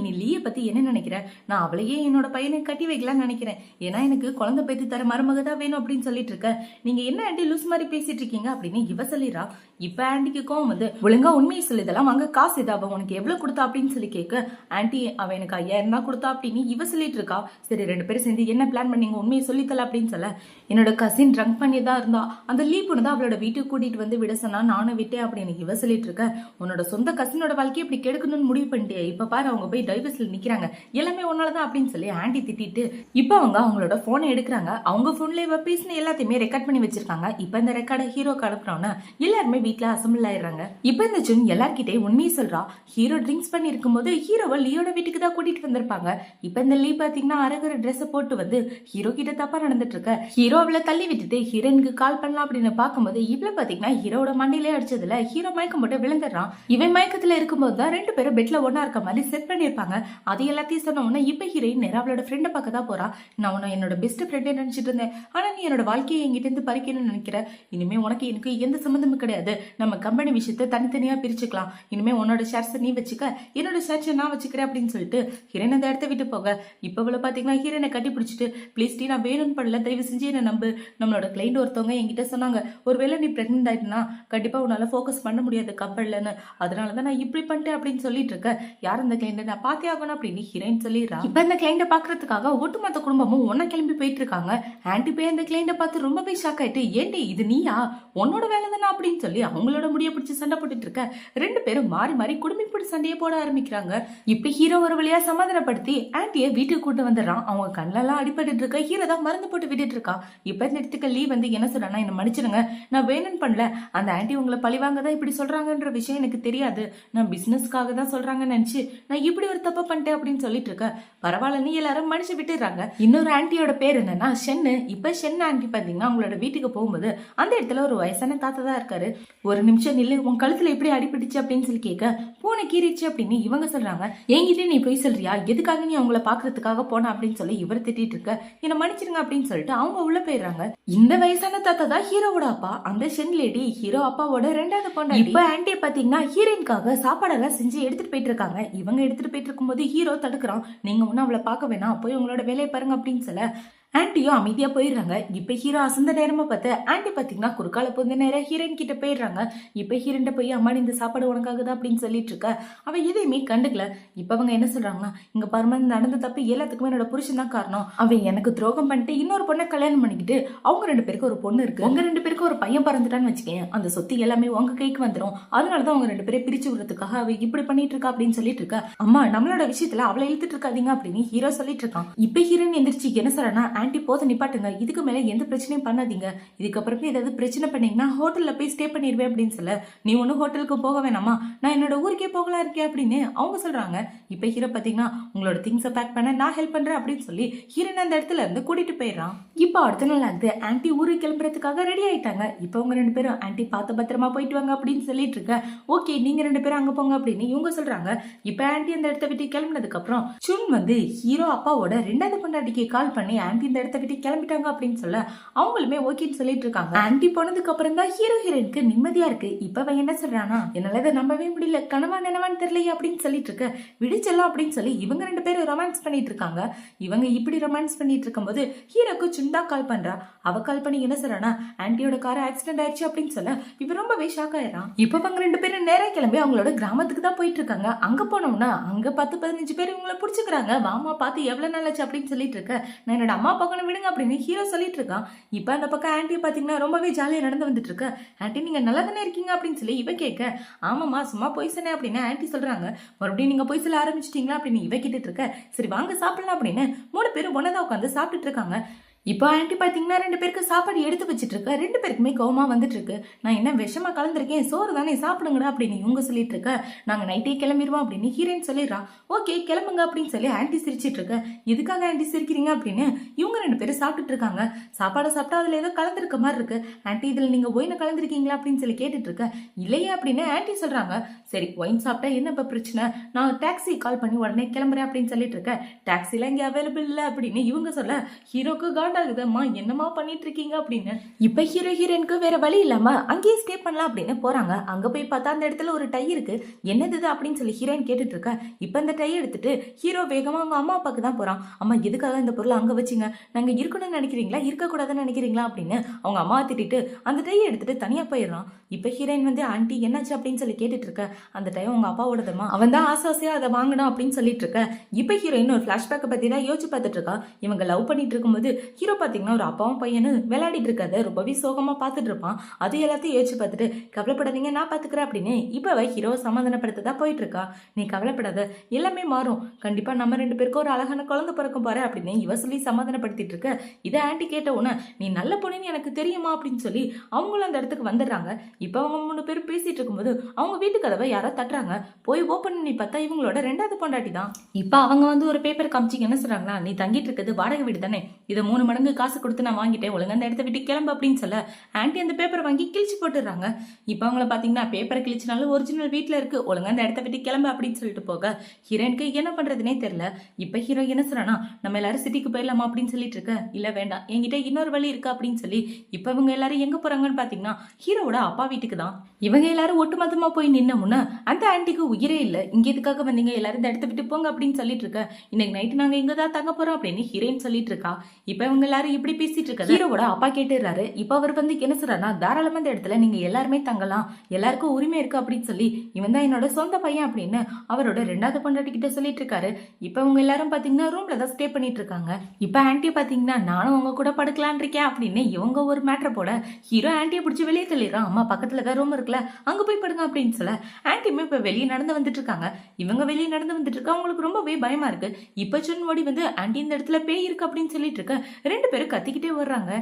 நீ லீயை பத்தி என்ன நினைக்கிற, நான் அவளையே என்னோட பையனை கட்டி வைக்கலாம்னு நினைக்கிறேன், ஏன்னா எனக்கு குழந்தை பேத்து தர மருமக தான் வேணும் அப்படின்னு சொல்லிட்டு இருக்க. நீங்க என்ன ஆன்டி லூஸ் மாதிரி பேசிட்டு இருக்கீங்க அப்படின்னு இவ சொல்லிடுறா. இப்போ ஆன்டிக்கு கோவம் வந்து ஒழுங்கா உண்மையை சொல்லி இதெல்லாம் வாங்க காசு இது அவ உனக்கு எவ்வளவு கொடுத்தா அப்படின்னு சொல்லி கேட்க ஆன்டி அவ எனக்கு 5000 தான் கொடுத்தா அப்படின்னு இவ சொல்லிட்டு இருக்கா. சரி 2 பேரும் சேர்ந்து என்ன பிளான் பண்ணீங்க உண்மையை சொல்லித்தல அப்படின்னு சொல்ல என்னோட கசின் ட்ரங்க் பண்ணி தான் இருந்தா, அந்த லீ பொண்ணு தான் அவளோட வீட்டுக்கு கூட்டிட்டு வந்து விட சொன்னா நானும் விட்டேன் அப்படின்னு இவ சொல்லிட்டு இருக்க. உன்னோட சொந்த கசினோட வாழ்க்கையை இப்படி கெடுக்கணும்னு முடிவு பண்ணிட்டே, இப்ப பாரு அவங்க போய் டைவர்ஸ்ல நிக்கிறாங்க, எல்லாமே ஒன்னாலதான் அப்படின்னு சொல்லி ஆன்டி திட்டிட்டு இப்ப அவங்க அவங்களோட போனை எடுக்கிறாங்க. அவங்க போன்ல இவ பேசின எல்லாத்தையுமே ரெக்கார்ட் பண்ணி வச்சிருக்காங்க. இப்ப இந்த ரெக்கார்டை ஹீரோக்கு அனுப்புறோன்னு எல்லாருமே வீட்டுல அசம்பிள் ஆயிடுறாங்க. இப்ப இந்த ஜுன் எல்லார்கிட்டே உண்மையை சொல்றா. ஹீரோ ட்ரிங்க்ஸ் பண்ணி இருக்கும்போது ஹீரோவை லீயோட வீட்டுக்கு தான் கூட்டிட்டு வந்திருப்பாங்க. இப்ப இந்த லீ பாத்தீங்கன்னா அரகுற ட்ரெஸ் போட்டு வந்து ஹீரோ கிட்ட தப்பா நடந்துட்டு இருக்க. ஹீரோ அவளை தள்ளி விட்டுட்டு ஹீரோனுக்கு கால் பண்ணலாம் அப்படின்னு பாக்கும்போது இவ்வளவு பாத்தீங்கன்னா ஹீரோட மண்டையிலே அடிச்சதுல ஹீரோ மயக்கம் போட்டு விழுந்துடுறான். இவன் மயக்கத்துல இருக்கும்போது தான் 2 பேரும் பெட்ல ஒன்னா இருக்க மாதிரி செட் பண்ணிருப்பாங்க. அது எல்லாத்தையும் சொன்ன உடனே இப்ப ஹீரோயின் நேரா அவளோட ஃப்ரெண்டை பார்க்க தான் போறா. நான் உன்னை என்னோட பெஸ்ட் ஃப்ரெண்டே நினைச்சிட்டு இருந்தேன், ஆனா நீ என்னோட வாழ்க்கையை என்கிட்ட இருந்து பறிக்கணும்னு நினைக்கிற, இனிமே உனக்கு எனக்கு எந்த சம்பந்தமும் கிடையாது, நம்ம கம்பெனி விஷயத்தை தனித்தனியா பிரிச்சுக்கலாம், இனிமே உன்னோட ஷேர்ஸ் நீ வச்சுக்க என்னோட ஷேர்ஸ் நான் வச்சுக்கிறேன் அப்படின்னு சொல்லிட்டு ஹீரோயின் அந்த இடத்த விட்டு போக இப்ப இவ்வளவு பாத்தீங்கன்னா ஹீரோனை கட்டி பிடிச்சிட்டு ப்ளீஸ் டி நான் வேணும்னு பண்ணல, தயவு செஞ்சு என்ன நம்பு, நம்மளோட கிளைண்ட் ஒருத்தவங்க என்கிட்ட சொன்னாங்க ஒருவேளை நீ பிரெக்னென்ட் ஆயிட்டுனா கண்டிப்பா உன்னால ஃபோக்கஸ் பண்ண முடியாது கம்பெனிலன்னு, அதனாலதான் நான் இப்படி பண்ணிட்டேன் அப்படின்னு சொல்லிட்டு இருக்க. யார் அந்த கிளைண்ட் நான் பார்த்தே ஆகணும் அப்படின்னு ஹீரோயின் சொல்லிடுறா. இப்ப இந்த கிளைண்ட பாக்குறதுக்காக ஒட்டுமொத்த குடும்பமும் ஒன்னா கிளம்பி போயிட்டு இருக்காங்க. ஆன்டி போய் அந்த கிளைண்ட பார்த்து ரொம்பவே ஷாக் ஆயிட்டு ஏன்டி இது நீயா உன்னோட வேலை தானே அப்படின்னு சொல்லி அவங்களோட முடிய பிடிச்சி சண்டை போட்டுட்டு இருக்க. 2 பேரும் மாறி மாறி குடும்பப்படி சண்டையை போட ஆரம்பிக்கிறாங்க. இப்ப ஹீரோ ஒரு வழியா சமாதானப்படுத்தி ஆன்டியை வீட்டுக்கு கூட்டு வந்துடுறான். அவங்க கண்ணெல்லாம் அடிபட்டு இருக்க. ஹீரோ தான் மருந்து போட்டு விட்டுட்டு இருக்கா. இப்ப இந்த இடத்துக்கு லீ வந்து என்ன சொல்றானா என்ன மன்னிச்சிருங்க, நான் வேணும்னு பண்ணல, அந்த ஆன்டி உங்களை பழிவாங்க தான் இப்படி சொல்றாங்கன்ற விஷயம் எனக்கு தெரியாது, நான் பிசினஸ்க்காக தான் சொல்றாங்கன்னு நினைச்சு நான் இப்படி ஒரு தப்பு பண்ணிட்டேன் அப்படின்னு சொல்லிட்டு இருக்க. பரவாயில்ல நீ எல்லாரும் மன்னிச்சு விட்டுறாங்க. இன்னொரு ஆன்டியோட பேர் என்னன்னா ஷென்னு. இப்ப ஷென் ஆன்டி பாத்தீங்கன்னா அவங்களோட வீட்டுக்கு போகும்போது அந்த இடத்துல ஒரு வயசான தாத்தா தான் இருக்காரு. ஒரு நிமிஷம் நில்லு, உன் கழுத்துல எப்படி அடிபட்டுச்சு அப்படின்னு சொல்லி கேட்க பூனை கீறிச்சு அப்படின்னு இவங்க சொல்றாங்க. என்கிட்ட நீ போய் சொல்றியா, எதுக்காக நீ அவங்கள பாக்குறதுக்காக போன அப்படின்னு சொல்லி இவர் திட்டிட்டு இருக்க. என்ன மன்னிச்சிருங்க அப்படின்னு சொல்லிட்டு அவங்க உள்ள போயிடுறாங்க. இந்த வயசான தாத்தா தான் ஹீரோவோட அப்பா. அந்த ஷென் லேடி ஹீரோ அப்பாவோட 2வது பொண்ணு. இப்ப ஆன்டி பாத்தீங்கன்னா ஹீரோயின்காக சாப்பாடெல்லாம் செஞ்சு எடுத்துட்டு போயிட்டு இருக்காங்க. இவங்க எடுத்துட்டு போயிட்டு இருக்கும்போது ஹீரோ தடுக்கிறான். நீங்க ஒன்னும் அவளை பார்க்க வேணாம், போய் உங்களோட வேலையை பாருங்க அப்படின்னு சொல்ல ஆன்ட்டியும் அமைதியா போயிடுறாங்க. இப்ப ஹீரோ அசந்த நேரமா பார்த்து ஆன்ட்டி பாத்தீங்கன்னா குறுக்கால போந்த நேரம் ஹீரோயின் கிட்ட போயிடுறாங்க. இப்ப ஹீரோயின் போய் அம்மா இந்த சாப்பாடு உனக்காகதான் அப்படின்னு சொல்லிட்டு இருக்க. அவ எதையுமே கண்டுக்கல. இப்ப அவங்க என்ன சொல்றாங்கன்னா, இங்க பாருமா நடந்த தப்பு எல்லாத்துக்குமே என்னோட புருஷன் தான் காரணம். அவன் எனக்கு துரோகம் பண்ணிட்டு இன்னொரு பொண்ணை கல்யாணம் பண்ணிக்கிட்டு அவங்க 2 பேருக்கு ஒரு பொண்ணு இருக்கு. உங்க 2 பேருக்கு ஒரு பையன் பிறந்துட்டான்னு வச்சுக்கேன், அந்த சொத்து எல்லாமே உங்க கைக்கு வந்துடும். அதனாலதான் அவங்க 2 பேரை பிரிச்சு விடுறதுக்காக அவ இப்படி பண்ணிட்டு இருக்கா அப்படின்னு சொல்லிட்டு இருக்க. அம்மா நம்மளோட விஷயத்துல அவளை இழுத்துட்டு இருக்காதீங்க அப்படின்னு ஹீரோ சொல்லிட்டு இருக்கான். இப்ப ஹீரோயின் எந்திரிச்சு என்ன சொல்றா, ஆன்ட்டி போத நிப்பாட்டுங்க, இதுக்கு மேல எந்த பிரச்சனையும் பண்ணாதீங்க, இதுக்கப்புறமே ஏதாவது பிரச்சனை பண்ணீங்கன்னா ஹோட்டல்ல போய் ஸ்டே பண்ணிடுவேன் அப்படின்னு சொல்ல, நீ ஒன்னும் ஹோட்டலுக்கு போக வேணாமா, நான் என்னோட ஊருக்கே போகலாம் இருக்கேன் அப்படின்னு அவங்க சொல்றாங்க. இப்ப ஹீரோ பாத்தீங்கன்னா உங்களோட திங்ஸை பேக் பண்ண நான் ஹெல்ப் பண்றேன் அப்படின்னு சொல்லி ஹீரோன் அந்த இடத்துல இருந்து கூட்டிட்டு போயிடறான். இப்ப அடுத்த நாள் ஆகுது. ஆன்ட்டி ஊருக்கு கிளம்புறதுக்காக ரெடி ஆயிட்டாங்க. இப்ப அவங்க 2 பேரும் ஆன்ட்டி பார்த்து பத்திரமா போயிட்டு வாங்க அப்படின்னு சொல்லிட்டு இருக்க. ஓகே நீங்க 2 பேரும் அங்க போங்க அப்படின்னு இவங்க சொல்றாங்க. இப்ப ஆன்ட்டி அந்த இடத்த விட்டு கிளம்பினதுக்கு அப்புறம் சுன் வந்து ஹீரோ அப்பாவோட 2வது பொண்டாட்டிக்கு கால் பண்ணி ஆன்ட்டி இந்த இடத்த விட்டு கிளம்பிட்டாங்க அப்படின்னு சொல்ல அவங்களுமே ஓகேன்னு சொல்லிட்டு இருக்காங்க. ஆன்ட்டி போனதுக்கு அப்புறம் தான் ஹீரோ ஹீரோயினுக்கு நிம்மதியா இருக்கு. இப்ப அவன் என்ன சொல்றானா, என்னால இதை நம்பவே முடியல, கனவா நினைவான்னு தெரியலையே அப்படின்னு சொல்லிட்டு இருக்க. விடிச்செல்லாம் அப்படின்னு சொல்லி இவங்க 2 பேரும் ரொமான்ஸ் பண்ணிட்டு இருக்காங்க. இவங்க இப்படி ரொமான்ஸ் பண்ணிட்டு இருக்கும்போது ஹீரோக்கு சுந்தா கால் பண்றா. அவ கால் பண்ணி என்ன சொல்றானா, ஆன்ட்டியோட கார் ஆக்சிடென்ட் ஆயிடுச்சு அப்படின்னு சொல்ல இவ ரொம்பவே ஷாக் ஆயிடுறான். இப்ப அவங்க 2 பேரும் நேரா கிளம்பி அவங்களோட கிராமத்துக்கு தான் போயிட்டு இருக்காங்க. அங்க போனோம்னா அங்க 10-15 பேர் இவங்களை பிடிச்சிக்கிறாங்க. வாமா பார்த்து எவ்வளவு நாளாச்சு அப்படின்னு சொல்லிட்டு இருக்க. நான் என்னோட அம்மா பக்கம் விடுங்க அப்படின்னு ஹீரோ சொல்லிட்டு இருக்கான். இப்ப அந்த பக்கம் ஆன்ட்டி பாத்தீங்கன்னா ரொம்பவே ஜாலியா நடந்து வந்துட்டு இருக்க. ஆன்ட்டி நீங்க நல்லா தானே இருக்கீங்க அப்படின்னு சொல்லி இவ கேட்க, ஆமாமா சும்மா போய் சொன்னேன் அப்படின்னு ஆன்ட்டி சொல்றாங்க. மறுபடியும் நீங்க போய் சொல்ல ஆரம்பிச்சிட்டீங்களா அப்படின்னு இவ கேட்டுட்டு இருக்க. சரி வாங்க சாப்பிடலாம் அப்படின்னு 3 பேரும் ஒன்னதான் உட்காந்து சாப்பிட்டுட்டு இருக்காங்க. இப்போ ஆன்ட்டி பாத்தீங்கன்னா 2 பேருக்கு சாப்பாடு எடுத்து வச்சிட்டு இருக்க. 2 பேருக்குமே கோவமா வந்துட்டு இருக்கு. நான் என்ன விஷமா கலந்துருக்கேன், சோறு தானே சாப்பிடுங்கடா அப்படின்னு இவங்க சொல்லிட்டு இருக்க. நாங்க நைட்டே கிளம்பிடுவோம் அப்படின்னு ஹீரோயின் சொல்லிடுறான். ஓகே கிளம்புங்க அப்படின்னு சொல்லி ஆன்ட்டி சிரிச்சிட்டு இருக்க. எதுக்காக ஆன்ட்டி சிரிக்கிறீங்க அப்படின்னு இவங்க 2 பேரும் சாப்பிட்டுட்டு இருக்காங்க. சாப்பாடை சாப்பிட்டா அதுல ஏதோ கலந்துருக்க மாதிரி இருக்கு. ஆன்ட்டி இதுல நீங்க ஒயின கலந்துருக்கீங்களா அப்படின்னு சொல்லி கேட்டுட்டு இருக்க. இல்லையா அப்படின்னு ஆன்ட்டி சொல்றாங்க. சரி ஒயின் சாப்பிட்டா என்ன இப்ப பிரச்சனை, நான் டாக்ஸி கால் பண்ணி உடனே கிளம்புறேன் அப்படின்னு சொல்லிட்டு இருக்க. டாக்ஸில இங்க அவைலபிள் இல்ல அப்படின்னு இவங்க சொல்ல ஹீரோக்கு ஆகுதம்மா என்னமா பண்ணிட்டு இருக்கீங்க அப்படின்னு. இப்ப ஹீரோ ஹீரோயினுக்கு வேற வழி இல்லாம அங்கேயே ஸ்டே பண்ணலாம் அப்படின்னு போறாங்க. அங்க போய் பார்த்தா அந்த இடத்துல ஒரு டை இருக்கு. என்னது அப்படின்னு சொல்லி ஹீரோயின் கேட்டுட்டு இருக்க. இப்ப அந்த டை எடுத்துட்டு ஹீரோ வேகமா அவங்க அம்மா அப்பாக்கு தான் போறான். அம்மா எதுக்காக இந்த பொருளை அங்க வச்சிங்க, நாங்க இருக்கணும்னு நினைக்கிறீங்களா இருக்க கூடாதுன்னு நினைக்கிறீங்களா அப்படின்னு அவங்க அம்மா திட்டிட்டு அந்த டையை எடுத்துட்டு தனியா போயிடுறான். இப்ப ஹீரோயின் வந்து ஆன்ட்டி என்னாச்சு அப்படின்னு சொல்லி கேட்டுட்டு இருக்க. அந்த டை உங்க அப்பாவோடதுமா, அவன் தான் ஆசாசியா அதை வாங்கணும் அப்படின்னு சொல்லிட்டு இருக்க. இப்ப ஹீரோயின் ஒரு பிளாஷ்பேக்கை பத்தி தான் யோசிச்சு பார்த்துட்டு இருக்கா. இவங்க லவ் பண்ணிட்டு இருக்கும்போது ஹீரோ பாத்தீங்கன்னா ஒரு அப்பாவும் பையனும் விளையாடிட்டு இருக்காத ரொம்பவே சோகமா பாத்துட்டு இருப்பான். அது எல்லாத்தையும் யோசிச்சு பார்த்துட்டு கவலைப்படாதீங்க நான் பாத்துக்கிறேன் அப்படின்னு இப்ப ஹீரோ சமாதானப்படுத்ததான் போயிட்டு இருக்கா. நீ கவலைப்படாத எல்லாமே மாறும், கண்டிப்பா நம்ம 2 பேருக்கும் ஒரு அழகான குழந்தை பிறக்கும் பாரு அப்படின்னு இவ சொல்லி சமாதானப்படுத்திட்டு இருக்க. இதை ஆன்ட்டி கேட்ட உடனே நீ நல்ல பொண்ணுன்னு எனக்கு தெரியுமா அப்படின்னு சொல்லி அவங்களும் அந்த இடத்துக்கு வந்துடுறாங்க. இப்ப அவங்க 3 பேரும் பேசிட்டு இருக்கும்போது அவங்க வீட்டு கதவை யாரோ தட்டுறாங்க. போய் ஓபன் பண்ணி பார்த்தா இவங்களோட 2வது பொண்டாட்டி தான். இப்ப அவங்க வந்து ஒரு பேப்பர் காமிச்சு என்ன சொல்றாங்களா, நீ தங்கிட்டு இருக்கிறது வாடகை வீடு தானே, இதை 3 மடங்கு காசு கொடுத்து நான் வாங்கிட்டேன், ஒழுங்கா அந்த இடத்த விட்டு கிளம்பு அப்படின்னு சொல்ல ஆன்ட்டி அந்த பேப்பரை வாங்கி கிழிச்சு போட்டுறாங்க. இப்ப அவங்கள பாத்தீங்கன்னா பேப்பரை கிழிச்சினாலும் ஒரிஜினல் வீட்டுல இருக்கு, ஒழுங்கா அந்த இடத்த விட்டு கிளம்பு அப்படின்னு சொல்லிட்டு போக ஹீரோயினுக்கு என்ன பண்றதுனே தெரியல. இப்ப ஹீரோ என்ன சொல்றானா, நம்ம எல்லாரும் சிட்டிக்கு போயிடலாமா அப்படின்னு சொல்லிட்டு இருக்க. இல்ல வேண்டாம் என்கிட்ட இன்னொரு வழி இருக்கு அப்படின்னு சொல்லி இப்ப இவங்க எல்லாரும் எங்க போறாங்கன்னு பாத்தீங்கன்னா ஹீரோவோட அப்பா வீட்டுக்கு தான். இவங்க எல்லாரும் ஒட்டுமொத்தமா போய் நின்ன முன்ன அந்த ஆன்ட்டிக்கு உயிரே இல்ல. இங்க எதுக்காக வந்தீங்க, எல்லாரும் இந்த இடத்த விட்டு போங்க அப்படின்னு சொல்லிட்டு இருக்க. இன்னைக்கு நைட்டு நாங்க இங்கதான் தங்க போறோம் அப்படின்னு ஹீரோயின் சொல்லிட்டு இருக்கா. இப்ப இவங்க எல்லாரும் இப்படி பேசிட்டு இருக்க ஹீரோவோட அப்பா கேட்டுறாரு. இப்ப அவர் வந்து என்ன சொல்றாருன்னா, தாராளமா இந்த இடத்துல நீங்க எல்லாருமே தங்கலாம், எல்லாருக்கும் உரிமை இருக்கு அப்படின்னு சொல்லி இவன் தான் என்னோட சொந்த பையன் அப்படின்னு அவரோட 2வது பொண்டாட்டி கிட்ட சொல்லிட்டு இருக்காரு. இப்ப அவங்க எல்லாரும் பாத்தீங்கன்னா ரூம்ல தான் ஸ்டே பண்ணிட்டு இருக்காங்க. இப்ப ஆன்ட்டி பாத்தீங்கன்னா நானும் உங்க கூட படுக்கலான் இருக்கேன் அப்படின்னு இவங்க ஒரு மேட்டர் போட ஹீரோ ஆன்ட்டியை பிடிச்சி வெளியே தள்ளிடுறான். அம்மா பக்கத்துல தான் ரூம் இருக்குல்ல அங்க போய் படுங்க அப்படின்னு சொல்ல ஆன்ட்டியுமே இப்ப வெளியே நடந்து வந்துட்டு இருக்காங்க. இவங்க வெளியே நடந்து வந்துட்டு இருக்க அவங்களுக்கு ரொம்பவே பயமா இருக்கு. இப்ப சுன் ஓடி வந்து ஆன்ட்டி இந்த இடத்துல பேய் இருக்கு அப்படின்னு சொல்லிட்டு இருக்க. 2 பேரும் கத்திக்கிட்டே வர்றாங்க.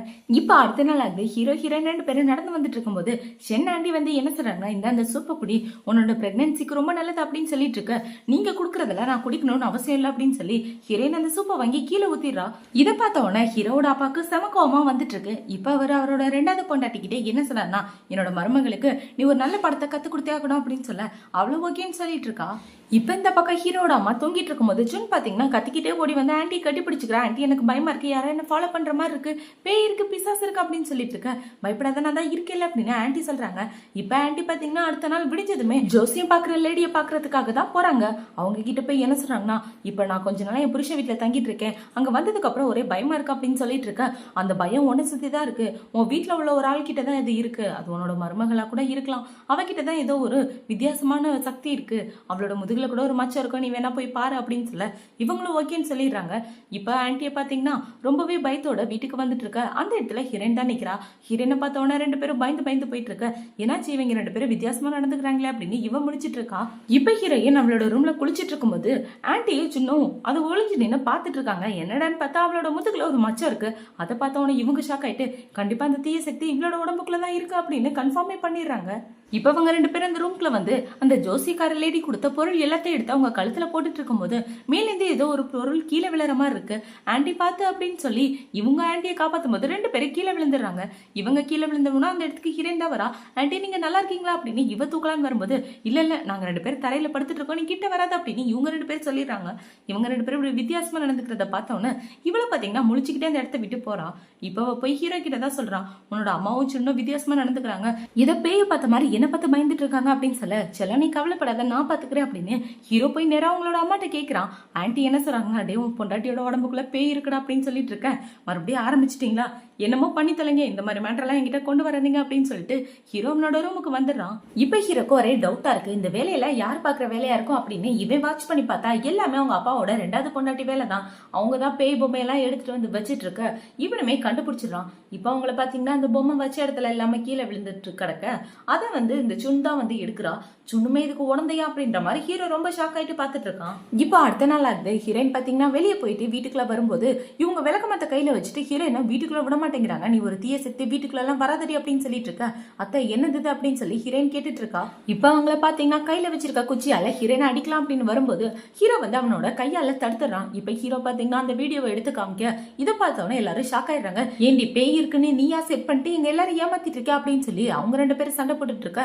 இப்ப அடுத்த நாள் ஆகுது. ஹீரோ ஹீரோயின் 2 பேரும் நடந்து வந்துட்டு இருக்கும்போது சென் ஆண்டி வந்து என்ன சொல்றாங்கன்னா, இந்த அந்த சூப்பை குடி, உன்னோட பிரெக்னன்சிக்கு ரொம்ப நல்லது அப்படின்னு சொல்லிட்டு இருக்க. நீங்க குடுக்கறதுல நான் குடிக்கணும்னு அவசியம் இல்லை அப்படின்னு சொல்லி ஹீரோயின் அந்த சூப்பை வாங்கி கீழே ஊத்திடுறா. இதை பார்த்த உடனே ஹீரோட அப்பாவுக்கு செமக்கோவமா வந்துட்டு இருக்கு. இப்ப அவர் அவரோட 2வது பொண்டாட்டிக்கிட்டே என்ன சொல்றாருன்னா, என்னோட மருமகளுக்கு நீ ஒரு நல்ல படத்தை கத்து கொடுத்தே ஆகணும் அப்படின்னு சொல்ல அவ்வளவு ஓகேன்னு சொல்லிட்டு இருக்கா. இப்ப இந்த பக்கம் ஹீரோட அம்மா தூங்கிட்டு இருக்கும்போது சுன் பாத்தீங்கன்னா கத்திக்கிட்டே ஓடி வந்து ஆன்ட்டி கட்டி பிடிச்சிக்கிறா. ஆன்ட்டி எனக்கு பயமா இருக்கு, யாரும் என்ன ஃபாலோ பண்ற மாதிரி இருக்கு, பேய் இருக்கு, பிசாசு இருக்கு அப்படின்னு சொல்லிட்டு இருக்க. பயப்படாத, நான் தான் இருக்கேன் அப்படின்னு ஆன்ட்டி சொல்றாங்க. இப்ப ஆன்ட்டி பாத்தீங்கன்னா அடுத்த நாள் விடிஞ்சதுமே ஜோசியம் பாக்குற லேடியை பாக்குறதுக்காக தான் போறாங்க. அவங்க கிட்ட போய் என்ன சொல்றாங்கன்னா, இப்ப நான் கொஞ்ச நாள் என் புருஷ வீட்டுல தங்கிட்டு இருக்கேன், அங்க வந்ததுக்கு அப்புறம் ஒரே பயமா இருக்கு அப்படின்னு சொல்லிட்டு இருக்க. அந்த பயம் உன்னை சுத்தி தான் இருக்கு, உன் வீட்டுல உள்ள ஒரு ஆள் கிட்ட தான் இது இருக்கு, அது உன்னோட மருமகளா கூட இருக்கலாம், அவகிட்ட தான் ஏதோ ஒரு வித்தியாசமான சக்தி இருக்கு, அவளோட முதுகுல கூட ஒரு மச்சம் இருக்கும், நீ வேணா போய் பாரு அப்படின்னு சொல்ல இவங்களும் ஓகேன்னு சொல்லிடுறாங்க. இப்ப ஆன்ட்டியை பாத்தீங்கன்னா ரொம்பவே பயத்தோட வீட்டுக்கு வந்துட்டு இருக்க. அந்த இடத்துல ஹிரன் தான் நிக்கிறா. ஹிரனை பார்த்தோன்னா ரெண்டு பேரும் பயந்து பயந்து போயிட்டு இருக்க. ஏன்னாச்சு இவங்க ரெண்டு பேரும் வித்தியாசமா நடந்துக்கிறாங்களே அப்படின்னு இவன் முடிச்சிட்டு இருக்கா. இப்ப ஹீரோயின் அவளோட ரூம்ல குளிச்சிட்டு இருக்கும்போது ஆன்ட்டியும் சின்னும் அது ஒளிஞ்சு நின்று பாத்துட்டு இருக்காங்க. என்னடான்னு பார்த்தா அவளோட முதுகுல ஒரு மச்சம் இருக்கு. அதை பார்த்தவன இவங்க ஷாக் ஆயிட்டு கண்டிப்பா அந்த தீய சக்தி இவளோட உடம்புக்குள்ளதான் இருக்கு அப்படின்னு கன்ஃபார்மே பண்ணிடுறாங்க. இப்ப அவங்க ரெண்டு பேரும் அந்த ரூம்குள்ள வந்து அந்த ஜோசிக்கார லேடி கொடுத்த பொருள் எல்லாத்தையும் எடுத்து அவங்க கழுத்துல போட்டுட்டு இருக்கும்போது மேலேருந்து ஏதோ ஒரு பொருள் கீழே விழுற மாதிரி இருக்கு. ஆன்ட்டி பார்த்து அப்படின்னு சொல்லி இவங்க ஆன்ட்டியை காப்பாற்றும் போது ரெண்டு பேரும் கீழே விழுந்துடுறாங்க. இவங்க கீழே விழுந்தவனா அந்த இடத்துக்கு ஹீரோயின் தான் வரா. ஆன்ட்டி நீங்க நல்லா இருக்கீங்களா அப்படின்னு இவ தூக்கலான்னு வரும்போது இல்ல நாங்க ரெண்டு பேரும் தரையில படுத்துட்டு இருக்கோம், நீ கிட்ட வராது அப்படின்னு இவங்க ரெண்டு பேரும் சொல்லிடுறாங்க. இவங்க ரெண்டு பேரும் இப்படி வித்தியாசமா நடந்துக்கிறத பார்த்தோன்னு இவளை பாத்தீங்கன்னா முழிச்சுக்கிட்டே அந்த இடத்த விட்டு போறா. இப்ப போய் ஹீரோ கிட்ட தான் சொல்றான், உன்னோட அம்மாவும் சின்ன வித்தியாசமா நடந்துக்கிறாங்க, இதை பேய பார்த்த மாதிரி என்ன பார்த்து பயந்துட்டு இருக்காங்க அப்படின்னு சொல்ல செல்ல நீ கவலைப்படாத நான் பாத்துக்கிறேன் அப்படின்னு ஹீரோ போய் நேரா அவங்களோட அம்மாட்ட கேட்கிறான். ஆன்ட்டி என்ன சொல்றாங்க, அடே உன் பொண்டாட்டியோட உடம்புக்குள்ள பேய் இருக்குடா அப்படின்னு சொல்லிட்டு இருக்கேன், மறுபடியும் ஆரம்பிச்சிட்டீங்களா, என்னமோ பண்ணி தொலைங்க, இந்த மாதிரி மேட்டரெல்லாம் என்கிட்ட கொண்டு வராதீங்க அப்படின்னு சொல்லிட்டு ஹீரோ அவனோட ரூமுக்கு வந்துடுறான். இப்ப ஹீரோக்கு ஒரே டவுட்டா இருக்கு, இந்த வேலையில யார் பாக்குற வேலையா இருக்கும் அப்படின்னு இவன் வாட்ச் பண்ணி பார்த்தா எல்லாமே அவங்க அப்பாவோட ரெண்டாவது பொண்டாட்டி வேலை தான். அவங்க தான் பேய் பொம்மையெல்லாம் எடுத்துட்டு வந்து வச்சிட்டு இருக்க. இவனுமே கண்டுபிடிச்சிடறான். இப்ப அவங்கள பாத்தீங்கன்னா அந்த பொம்மை வச்ச இடத்துல எல்லாமே கீழே விழுந்துட்டு கிடக்க. அதை வந்து இந்த சுன் தான் வந்து எடுக்கிறா. சுண்ணுமே இதுக்கு உடந்தையா அப்படின்ற மாதிரி ஹீரோ ரொம்ப ஷாக் ஆயிட்டு பாத்துட்டு இருக்கான். இப்போ அடுத்த நாள் ஆகுது. ஹீரோயின் பாத்தீங்கன்னா வெளியே போயிட்டு வீட்டுக்குள்ள வரும்போது இவங்க விளக்கமத்த கையில வச்சுட்டு ஹீரோயினை வீட்டுக்குள்ள விட மாட்டேங்கிறாங்க. நீ ஒரு தீய சக்தி வீட்டுக்குள்ள எல்லாம் வராதடி அப்படின்னு சொல்லிட்டு இருக்க. அத்தை என்னது அப்படின்னு சொல்லி ஹீரோயின் கேட்டுட்டு இருக்கா. இப்ப அவங்கள பாத்தீங்கன்னா கையில வச்சிருக்க குச்சியால ஹீரோயினை அடிக்கலாம் அப்படின்னு வரும்போது ஹீரோ வந்து அவனோட கையால தடுத்துறான். இப்ப ஹீரோ பாத்தீங்கன்னா அந்த வீடியோவை எடுத்து காமிக்க இதை பார்த்தவன எல்லாரும் ஷாக் ஆயிடுறாங்க. ஏண்டி பேய் இருக்குன்னு நீயா செட் பண்ணிட்டு எங்க எல்லாரும் ஏமாத்திட்டு இருக்க அப்படின்னு சொல்லி அவங்க ரெண்டு பேரும் சண்டை போட்டுட்டு இருக்க.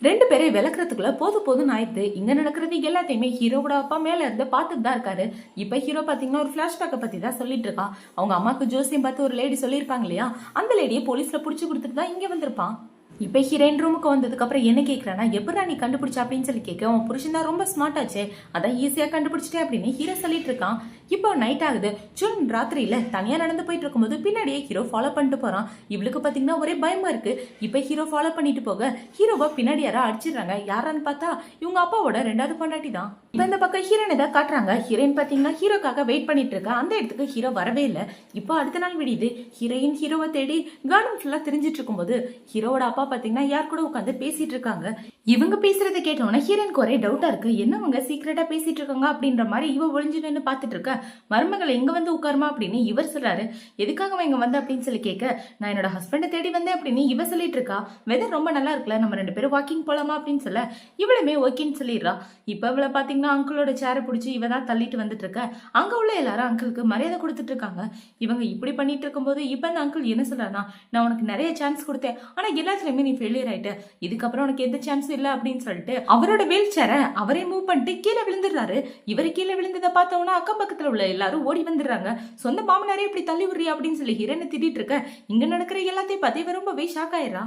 ரெண்டு பேரும் விளக்குறதுக்குள்ள போதும் ஆயிடுது. இங்க நடக்கிறது எல்லாத்தையுமே ஹீரோட அப்பா மேல இருந்து பாத்துட்டு தான் இருக்காரு. இப்ப ஹீரோ பாத்தீங்கன்னா ஒரு பிளாஷ்பேக்கை பத்தி தான் சொல்லிட்டு இருக்கான். அவங்க அம்மாக்கு ஜோசியம் பார்த்து ஒரு லேடி சொல்லியிருப்பாங்க இல்லையா, அந்த லேடியை போலீஸ்ல புடிச்சு கொடுத்துட்டு தான் இங்க வந்திருப்பான். இப்ப ஹீரோயின் ரூமுக்கு வந்ததுக்கு அப்புறம் என்ன கேட்கறானா, எப்படா நீ கண்டுபிடிச்ச அப்படின்னு சொல்லி கேட்க, உன் புருஷன் தான் ரொம்ப ஸ்மார்ட் ஆச்சே, அதான் ஈஸியா கண்டுபிடிச்சிட்டே அப்படின்னு ஹீரோ சொல்லிட்டு இருக்கான். இப்போ நைட் ஆகுது. சுன் ராத்திரியில தனியா நடந்து போயிட்டு இருக்கும்போது பின்னாடியே ஹீரோ ஃபாலோ பண்ணிட்டு போறான். இவளுக்கு பாத்தீங்கன்னா ஒரே பயமா இருக்கு. இப்ப ஹீரோ ஃபாலோ பண்ணிட்டு போக ஹீரோவை பின்னாடி யாரா அடிச்சிடுறாங்க. யாரான்னு பார்த்தா இவங்க அப்பாவோட ரெண்டாவது பொண்டாட்டி தான். இப்ப இந்த பக்கம் ஹீரோனை தான் காட்டுறாங்க. ஹீரோயின் பாத்தீங்கன்னா ஹீரோக்காக வெயிட் பண்ணிட்டு இருக்கா. அந்த இடத்துக்கு ஹீரோ வரவே இல்லை. இப்போ அடுத்த நாள் விடியுது. ஹீரோயின் ஹீரோவை தேடி கார்டன் ஃபுல்லா தெரிஞ்சிட்டு இருக்கும்போது ஹீரோவோட அப்பா பாத்தீங்கன்னா யார் கூட உட்காந்து பேசிட்டு இருக்காங்க. இவங்க பேசுறத கேட்டோம்னா ஹீரோயினுக்கு ஒரே டவுட்டா இருக்கு, என்னவங்க சீக்கிரட்டா பேசிட்டு இருக்காங்க அப்படின்ற மாதிரி இவ ஒளிஞ்சு நின்று பாத்துட்டு இருக்க. மருமகளை எங்க வந்து உட்காருமா அப்படின்னு இவர் சொல்றாரு. எதுக்காக இங்க வந்து அப்படின்னு சொல்லி கேட்க, நான் என்னோட ஹஸ்பண்டை தேடி வந்தேன் அப்படின்னு இவ சொல்லிட்டு இருக்கா. வெதர் ரொம்ப நல்லா இருக்குல்ல, நம்ம ரெண்டு பேரும் வாக்கிங் போலாமா அப்படின்னு சொல்ல இவளுமே ஓகேன்னு சொல்லிடுறா. இப்ப இவளை பாத்தீங்கன்னா அங்கிளோட சேரை பிடிச்சி இவ தான் தள்ளிட்டு வந்துட்டு இருக்க. அங்க உள்ள எல்லாரும் அங்கிளுக்கு மரியாதை கொடுத்துட்டு இருக்காங்க. இவங்க இப்படி பண்ணிட்டு இருக்கும்போது இப்ப அந்த அங்கிள் என்ன சொல்றாருன்னா, நான் உனக்கு நிறைய சான்ஸ் கொடுத்தேன், ஆனா எல்லாத்துலயுமே நீ ஃபெயிலியர் ஆயிட்ட, இதுக்கப்புறம் உனக்கு எந்த சான்ஸும் இல்லை அப்படின்னு சொல்லிட்டு அவரோட வீல் சேரை அவரே மூவ் பண்ணிட்டு கீழே விழுந்துடுறாரு. இவரு கீழே விழுந்ததை பார்த்தோம்னா அக்கம் பக்கத்துல உள்ள எல்லாரும் ஓடி வந்துடுறாங்க. சொந்த மாமனாரே இப்படி தள்ளி விடுறியா அப்படின்னு சொல்லி ஹீரோனை திட்டிட்டு இருக்க. இங்க நடக்கிற எல்லாத்தையும் பார்த்து ரொம்பவே ஷாக் ஆயிடுறா.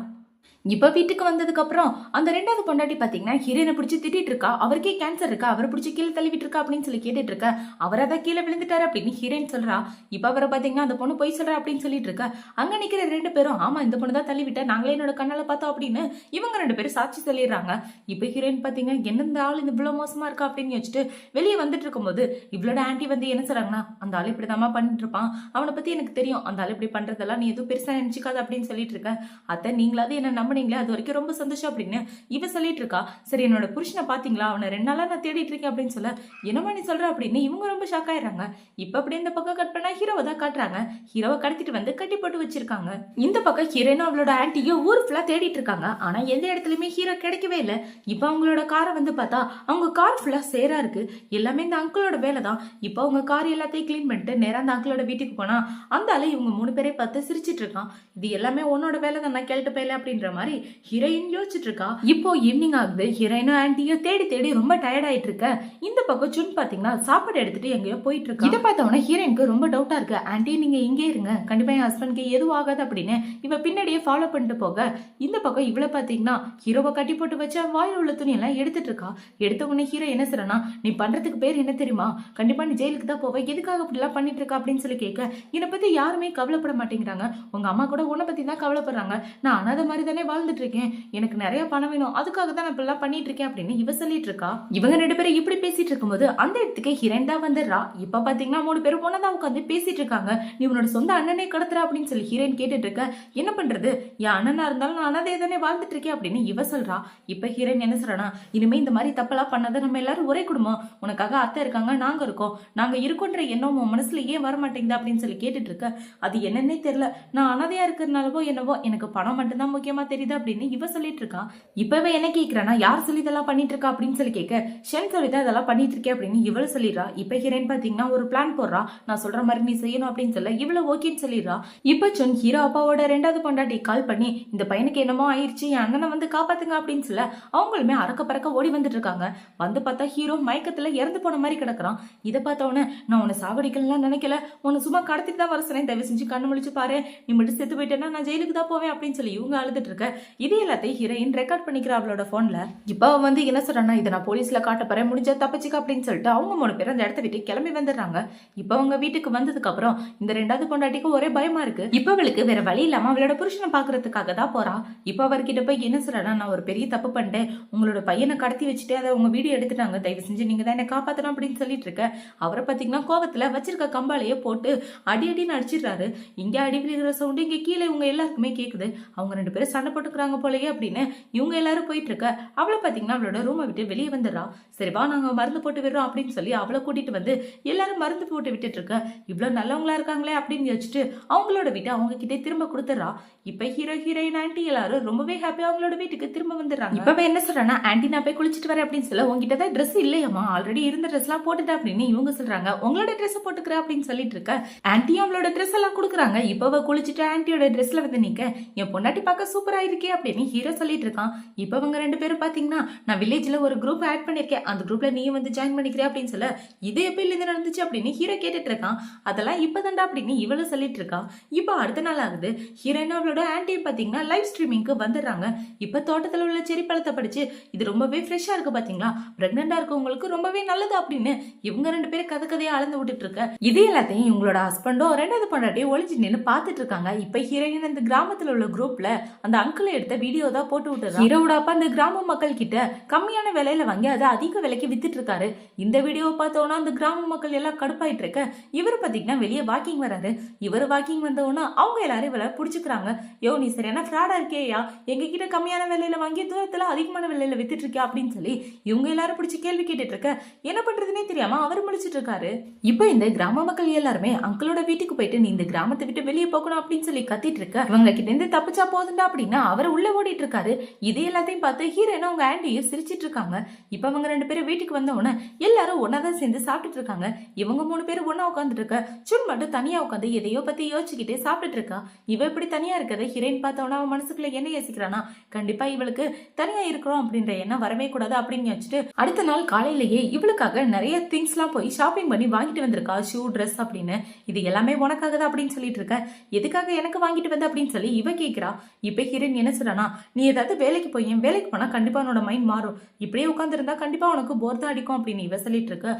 இப்ப வீட்டுக்கு வந்ததுக்கு அப்புறம் அந்த ரெண்டாவது பொண்டாட்டி பாத்தீங்கன்னா ஹீரோனை பிடிச்சி திட்டிட்டு இருக்கா. அவருக்கே கேன்சர் இருக்கா, அவரை பிடிச்சி கீழே தள்ளிவிட்டு இருக்கா அப்படின்னு சொல்லி கேட்டுட்டு இருக்க. அவரை தான் கீழே விழுந்துட்டாரு அப்படின்னு ஹீரோயின் சொல்றா. இப்ப அவரை பாத்தீங்கன்னா அந்த பொண்ணு போய் சொல்றா அப்படின்னு சொல்லிட்டு இருக்க. அங்க நிக்கிற ரெண்டு பேரும் ஆமா இந்த பொண்ணு தான் தள்ளிவிட்ட, நாங்களே என்னோட கண்ணால பார்த்தோம் அப்படின்னு இவங்க ரெண்டு பேரும் சாட்சி சொல்லிடுறாங்க. இப்ப ஹீரோயின் பாத்தீங்கன்னா என்ன இந்த ஆள் இந்த இவ்வளவு மோசமா இருக்கா அப்படின்னு வச்சுட்டு வெளியே வந்துட்டு இருக்கும்போது இவளோட ஆன்ட்டி வந்து என்ன சொல்றாங்கன்னா, அந்த ஆள் இப்படிதாமா பண்ணிட்டு இருப்பான், அவனை பத்தி எனக்கு தெரியும், அந்த ஆள் இப்படி பண்றதெல்லாம் நீ எதுவும் பெருசா நினைச்சுக்காது அப்படின்னு சொல்லிட்டு இருக்க. அத்தை நீங்களாவது என்ன நம்ப அது வரைக்கும் ரொம்ப சந்தோஷம் அப்படின்னு இவ சொல்லிட்டு இருக்கா. சரி என்னோட புருஷனை பாத்தீங்களா, அவனை 2 நாளா நான் தேடிட்டு இருக்கேன் அப்படின்னு சொல்ல என்னமா நீ சொல்ற அப்படின்னு இவங்க ரொம்ப ஷாக் ஆயிடுறாங்க. இப்ப அப்படி இந்த பக்கம் கட் பண்ணா ஹீரோவை தான் காட்டுறாங்க. ஹீரோவை கடத்திட்டு வந்து கட்டி போட்டு வச்சிருக்காங்க. இந்த பக்கம் ஹீரோனும் அவளோட ஆன்ட்டியும் ஊர் ஃபுல்லா தேடிட்டு இருக்காங்க. ஆனா எந்த இடத்துலயுமே ஹீரோ கிடைக்கவே இல்லை. இப்ப அவங்களோட காரை வந்து பார்த்தா அவங்க கார் ஃபுல்லா சேரா இருக்கு. எல்லாமே இந்த அங்கிளோட வேலை தான். இப்ப அவங்க கார் எல்லாத்தையும் கிளீன் பண்ணிட்டு நேரா அந்த அங்கிளோட வீட்டுக்கு போனா அந்த ஆளு இவங்க 3 பேரை பார்த்து சிரிச்சிட்டு இருக்கான். இது எல்லாமே உன்னோட வேலை தான், நான் கேள்ட்டு போயில அப்படின்ற மாதிரி மாதிரி ஹீரோயின் யோசிச்சுட்டு இருக்கா. இப்போ ஈவினிங் ஆகுது. ஹீரோயினும் ஆன்ட்டியும் தேடி தேடி ரொம்ப டயர்ட் ஆயிட்டு இருக்க. இந்த பக்கம் சுன் பாத்தீங்கன்னா சாப்பாடு எடுத்துட்டு எங்கேயோ போயிட்டு இருக்கா. இதை பார்த்தவொடனே ஹீரோயினுக்கு ரொம்ப டவுட்டா இருக்கு. ஆன்ட்டி நீங்க இங்கே இருங்க, கண்டிப்பா என் ஹஸ்பண்ட்க்கு எதுவும் ஆகாது அப்படின்னு இவ பின்னாடியே ஃபாலோ பண்ணிட்டு போக, இந்த பக்கம் இவளை பாத்தீங்கன்னா ஹீரோவை கட்டி போட்டு வச்ச வாயில் உள்ள துணி எல்லாம் எடுத்துட்டு இருக்கா. எடுத்த உடனே ஹீரோ என்ன சொல்றனா, நீ பண்றதுக்கு பேர் என்ன தெரியுமா, கண்டிப்பா நீ ஜெயிலுக்கு தான் போவ, எதுக்காக இப்படி எல்லாம் பண்ணிட்டு இருக்கா அப்படின்னு சொல்லி கேட்க, என்னை பத்தி யாருமே கவலைப்பட மாட்டேங்கிறாங்க, உங்க அம்மா கூட உன்னை பத்தி தான் கவலைப்படுறாங்க, நான் அனாதை மாதிரி தானே வாழ்ந்துட்டு இருக்கேன், எனக்கு நிறைய பணம் வேணும், அதுக்காக தான் நான் இப்பெல்லாம் பண்ணிட்டு இருக்கேன் அப்படின்னு இவ சொல்லிட்டு இருக்கா. இவங்க 2 பேரும் இப்படி பேசிட்டு இருக்கும்போது அந்த இடத்துக்கு ஹீரோயின் தான் வந்துடுறா. இப்ப பாத்தீங்கன்னா 3 பேரும் ஒன்னதான் உட்காந்து பேசிட்டு இருக்காங்க. நீ உன்னோட சொந்த அண்ணனே கடத்துற அப்படின்னு சொல்லி ஹீரோயின் கேட்டுட்டு இருக்க. என்ன பண்றது, என் அண்ணனா இருந்தாலும் நான் அனாதையே தானே வாழ்ந்துட்டு இருக்கேன் அப்படின்னு இவ சொல்றா. இப்ப ஹீரோயின் என்ன சொல்றானா, இனிமே இந்த மாதிரி தப்பெல்லாம் பண்ணாத, நம்ம எல்லாரும் ஒரே குடும்பம், உனக்காக அத்தை இருக்காங்க, நாங்க இருக்கோம், நாங்க இருக்கோன்ற எண்ணம் உன் மனசுல ஏன் வர மாட்டேங்குது அப்படின்னு சொல்லி கேட்டுட்டு இருக்க. அது என்னன்னே தெரியல, நான் அனாதையா இருக்கிறதுனாலவோ என்னவோ எனக்கு பணம் மட்டும்தான் முக்கியமா தெரியுது அப்படின்னு இவ சொல்லிட்டு இருக்கான். இப்பவே என்ன கேக்குறானா, யார் சொல்லி இதெல்லாம் பண்ணிட்டு இருக்கா அப்படின்னு சொல்லி கேட்க, ஷென் சொல்லிதான் இதெல்லாம் பண்ணிட்டு இருக்கேன் அப்படின்னு இவள சொல்லிடுறா. இப்ப ஹீரோயின் பாத்தீங்கன்னா ஒரு பிளான் போடுறா, நான் சொல்ற மாதிரி நீ செய்யணும் அப்படின்னு சொல்ல இவ்வளவு ஓகேன்னு சொல்லிடுறா. இப்ப சொன் ஹீரோ அப்பாவோட 2வது பொண்டாட்டி கால் பண்ணி, இந்த பையனுக்கு என்னமோ ஆயிடுச்சு, என் அண்ணனை வந்து காப்பாத்துங்க அப்படின்னு சொல்ல அவங்களுமே அறக்க பறக்க ஓடி வந்துட்டு இருக்காங்க. வந்து பார்த்தா ஹீரோ மயக்கத்துல இறந்து போன மாதிரி கிடக்குறான். இதை பார்த்தவொடனே, நான் உன்னை சாவடிக்கலாம் நினைக்கல, உன்னை சும்மா கடத்திட்டு தான் வர சொன்னேன், தயவு செஞ்சு கண்ணு முழிச்சு பாரு, நீ மட்டும் செத்து போயிட்டேன்னா நான் ஜெயிலுக்கு தான் போவேன் அப்படின்னு சொல்லி இவங்க அழுதுட்டு இருக்க. இது எல்லாத்தையும் ஹீரோயின் ரெக்கார்ட் பண்ணிக்கிறா அவளோட போன்ல. இப்போ வந்து என்ன சொல்றான்னா, இதை நான் போலீஸ்ல காட்ட போறேன், முடிஞ்சா தப்பிச்சுக்க அப்படின்னு சொல்லிட்டு அவங்க 3 பேரும் அந்த இடத்த விட்டு கிளம்பி வந்துடுறாங்க. இப்போ அவங்க வீட்டுக்கு வந்ததுக்கு அப்புறம் இந்த 2வது பொண்டாட்டிக்கு ஒரே பயமா இருக்கு. இப்ப அவளுக்கு வேற வழி இல்லாம அவளோட புருஷனை பாக்குறதுக்காக தான் போறா. இப்ப அவர்கிட்ட போய் என்ன சொல்றானா, நான் ஒரு பெரிய தப்பு பண்ணிட்டேன், உங்களோட பையனை கடத்தி வச்சுட்டு அதை உங்க வீடியோ எடுத்துட்டாங்க, தயவு செஞ்சு நீங்க தான் என்ன காப்பாத்தணும் அப்படின்னு சொல்லிட்டு இருக்க. அவரை பாத்தீங்கன்னா கோவத்துல வச்சிருக்க கம்பாலையே போட்டு அடி அடின்னு அடிச்சிடுறாரு. இங்க அடி விழுகிற சவுண்டு இங்க கீழே இவங்க எல்லாருக்குமே கேக்குது. அவங்க 2 பேரும் சண்டை போட்டுக்கிறாங்க போலயே அப்படின்னு இவங்க எல்லாரும் போயிட்டு இருக்க. அவளை பாத்தீங்கன்னா அவளோட ரூமை விட்டு வெளியே வந்துடுறா. சரிவா நாங்க மருந்து போட்டு விடுறோம் அப்படின்னு சொல்லி அவளை கூட்டிட்டு வந்து எல்லாரும் மருந்து போட்டு விட்டுட்டு இருக்க. இவ்வளவு நல்லவங்களா இருக்காங்களே அப்படின்னு யோசிச்சுட்டு அவங்களோட வீட்டை அவங்க கிட்டே திரும்ப கொடுத்துறா. இப்ப ஹீரோ ஹீரோயின் ஆன்ட்டி எல்லாரும் ரொம்பவே ஹாப்பியா அவங்களோட வீட்டுக்கு திரும்ப வந்துடுறாங்க. இப்ப என்ன சொல்றானா, ஆன்ட்டி நான் போய் குளிச்சுட்டு வரேன் அப்படின்னு சொல்ல, உங்ககிட்ட தான் ட்ரெஸ் இல்லையம்மா, ஆல்ரெடி இருந்த ட்ரெஸ் எல்லாம் போட்டுட்டேன் அப்படின்னு இவங்க சொல்றாங்க. உங்களோட ட்ரெஸ் போட்டுக்கிற அப்படின்னு சொல்லிட்டு இருக்க. ஆன்ட்டியும் அவளோட ட்ரெஸ் எல்லாம் கொடுக்குறாங்க. இப்ப குளிச்சுட்டு ஆன்ட்டியோட ட்ரெஸ்ல வந்து நிக்க, என் பொண்டாட்டி பார்க்க சூப்பரா இருக்கே அப்படின்னு ஹீரோ சொல்லிட்டு இருக்கான். இப்ப அவங்க 2 பேரும் பாத்தீங்கன்னா, நான் வில்லேஜ்ல ஒரு குரூப் ஆட் பண்ணிருக்கேன், அந்த குரூப்ல நீயும் வந்து ஜாயின் பண்ணிக்கிறேன் அப்படின்னு சொல்ல, இது எப்ப இருந்து நடந்துச்சு அப்படின்னு ஹீரோ கேட்டுட்டு இருக்கான். அதெல்லாம் இப்பதான்டா அப்படின்னு இவளும் சொல்லிட்டு இருக்கா. இப்ப அடுத்த நாள் ஆகுது. ஹீரோயின் அவளோட ஆன்ட்டியும் பாத்தீங்கன்னா லைவ் ஸ்ட்ரீமிங்க்கு வந்துடுறாங்க. இப்ப தோட்டத்துல உள்ள செரி பழத்தை படிச்சு, இது ரொம்பவே ஃப்ரெஷ்ஷா இருக்கு பாத்தீங்களா, பிரெக்னண்டா இருக்கவங்களுக்கு ரொம்பவே நல்லது அப்படின்னு இவங்க 2 பேரும் கதையா அளந்து விட்டுட்டு இருக்க. இது எல்லாத்தையும் இவங்களோட ஹஸ்பண்டும் 2வது பொண்டாட்டியும் ஒளிஞ்சு நின்று பாத்துட்டு இருக்காங்க. இப்ப ஹீரோயின் அந்த கிராமத்துல உள்ள குரூப்ல அந்த அங்கிள் எடுத்த வீடியோ தான் போட்டு விட்டுறாரு. ஹீரோட அப்பா அந்த கிராம மக்கள் கிட்ட கம்மியான விலையில வாங்கி அதை அதிக விலைக்கு வித்துட்டு இருக்காரு. இந்த வீடியோவை பார்த்தோன்னா அந்த கிராம மக்கள் எல்லாம் கடுப்பாயிட்டு இருக்க. இவரு பாத்தீங்கன்னா வெளியே வாக்கிங் வராரு. இவரு வாக்கிங் வந்தோன்னா அவங்க எல்லாரும் இவளை பிடிச்சிக்கிறாங்க. யோ நீ சரியான ஃப்ராடா இருக்கேயா, எங்க கிட்ட கம்மியான விலையில வாங்கி தூரத்துல அதிகமான விலையில வித்துட்டு இருக்கியா அப்படின்னு சொல்லி இவங்க எல்லாரும் பிடிச்சி கேள்வி கேட்டுட்டு இருக்க. என்ன பண்றதுன்னே தெரியாம அவர் முடிச்சிட்டு இருக்காரு. இப்ப இந்த கிராம மக்கள் எல்லாருமே அங்கிளோட வீட்டுக்கு போயிட்டு, நீ இந்த கிராமத்தை விட்டு வெளியே போகணும் அப்படின்னு சொல்லி கத்திட்டு இருக்க. இவங்க கிட்ட இருந்து தப்பிச்சா போதுண்டா அப்படின்னா அவர் உள்ள ஓடிட்டு இருக்காரு. இது எல்லாத்தையும் பார்த்து ஹீரோயின் அவங்க ஆன்ட்டியும் சிரிச்சிட்டு இருக்காங்க. இப்ப அவங்க 2 பேரும் வீட்டுக்கு வந்த உடனே எல்லாரும் ஒன்னாதான் சேர்ந்து சாப்பிட்டுட்டு இருக்காங்க. இவங்க 3 பேரும் ஒன்னா உட்காந்துட்டு இருக்க. சுன் மட்டும் தனியா உட்காந்து எதையோ பத்தி யோசிச்சுக்கிட்டே சாப்பிட்டுட்டு இருக்கா. இவ இப்படி தனியா இருக்கதை ஹீரோயின் பார்த்தவனா அவன் மனசுக்குள்ள என்ன யோசிக்கிறானா, கண்டிப்பா இவளுக்கு தனியா இருக்கிறோம் அப்படின்ற எண்ணம் வரவே கூடாது அப்படின்னு யோசிச்சுட்டு அடுத்த நாள் காலையிலேயே இவளுக்காக நிறைய திங்ஸ் எல்லாம் போய் ஷாப்பிங் பண்ணி வாங்கிட்டு வந்திருக்கா. ஷூ, ட்ரெஸ் அப்படின்னு. இது எல்லாமே உனக்காக தான் அப்படின்னு சொல்லிட்டு இருக்க. எதுக்காக எனக்கு வாங்கிட்டு வந்த அப்படின்னு சொல்லி இவ கேட்கிறா. இப்ப ஹீரோயின் என்ன சொல்றானா, நீ ஏதாவது வேலைக்கு போய் வேலைக்கு போனா கண்டிப்பா உன்னோட மைண்ட் மாறும், இப்படியே உட்கார்ந்து இருந்தா கண்டிப்பா உனக்கு போர் தான் அடிக்கும் அப்படின்னு இவ சொல்லிட்டு இருக்க.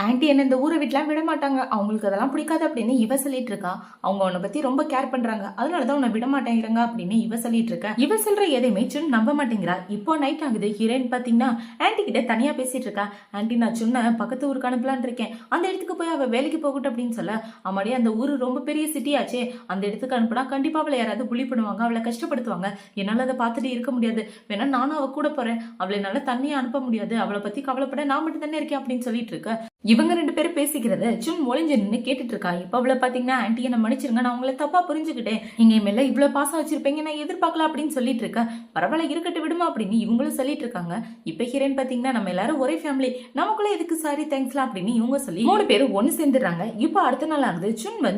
ஆன்ட்டி என்ன இந்த ஊரை வீட்டுலாம் விட மாட்டாங்க, அவங்களுக்கு அதெல்லாம் பிடிக்காது அப்படின்னு இவ சொல்லிட்டு இருக்கா. அவங்க உன்னை பத்தி ரொம்ப கேர் பண்றாங்க, அதனாலதான் உன்னை விட மாட்டேங்கிறாங்க அப்படின்னு இவ சொல்லிட்டு இருக்க. இவ சொல்ற எதையுமே சுன் நம்ப மாட்டேங்கிறா. இப்போ நைட் ஆகுது. ஹீரோயின் பாத்தீங்கன்னா ஆன்ட்டி கிட்ட தனியா பேசிட்டு இருக்கா. ஆன்ட்டி நான் சொன்ன பக்கத்து ஊருக்கு அனுப்பலான் இருக்கேன், அந்த இடத்துக்கு போய் அவ வேலைக்கு போகட்டும் அப்படின்னு சொல்ல, அம்மாடி அந்த ஊரு ரொம்ப பெரிய சிட்டி ஆச்சே, அந்த இடத்துக்கு அனுப்புனா கண்டிப்பா அவளை யாராவது புலி பண்ணுவாங்க, அவளை கஷ்டப்படுத்துவாங்க, என்னால அதை பார்த்துட்டு இருக்க முடியாது, வேணா நானும் அவ கூட போறேன், அவளை என்னால தனியா அனுப்ப முடியாது, அவளை பத்தி கவலைப்பட நான் மட்டும் தானே இருக்கேன் அப்படின்னு சொல்லிட்டு இருக்க. இவங்க ரெண்டு பேரும் பேசிக்கிறத சுன் ஒளிஞ்சு நின்று கேட்டுட்டு இருக்கா. இப்ப அவளை பாத்தீங்கன்னா ஆன்ட்டி என்ன மன்னிச்சிருங்க, நான் உங்களை தப்பா புரிஞ்சுக்கிட்டேன், நீங்க மேல இவ்வளவு பாசம் வச்சிருப்பீங்க நான் எதிர்பார்க்கல அப்படின்னு சொல்லிட்டு இருக்கேன். பரவாயில்ல இருக்கட்டு விடுமா அப்படின்னு இவங்களும் சொல்லிட்டு இருக்காங்க. இப்ப ஹீரோயின் பாத்தீங்கன்னா நம்ம எல்லாரும் ஒரே ஃபேமிலி, நமக்குள்ள எதுக்கு சாரி தேங்க்ஸ்லாம் அப்படின்னு இவங்க சொல்லி 3 பேரும் ஒன்னு சேர்ந்துடுறாங்க. இப்ப அடுத்த நாள் ஆகுது. சுன்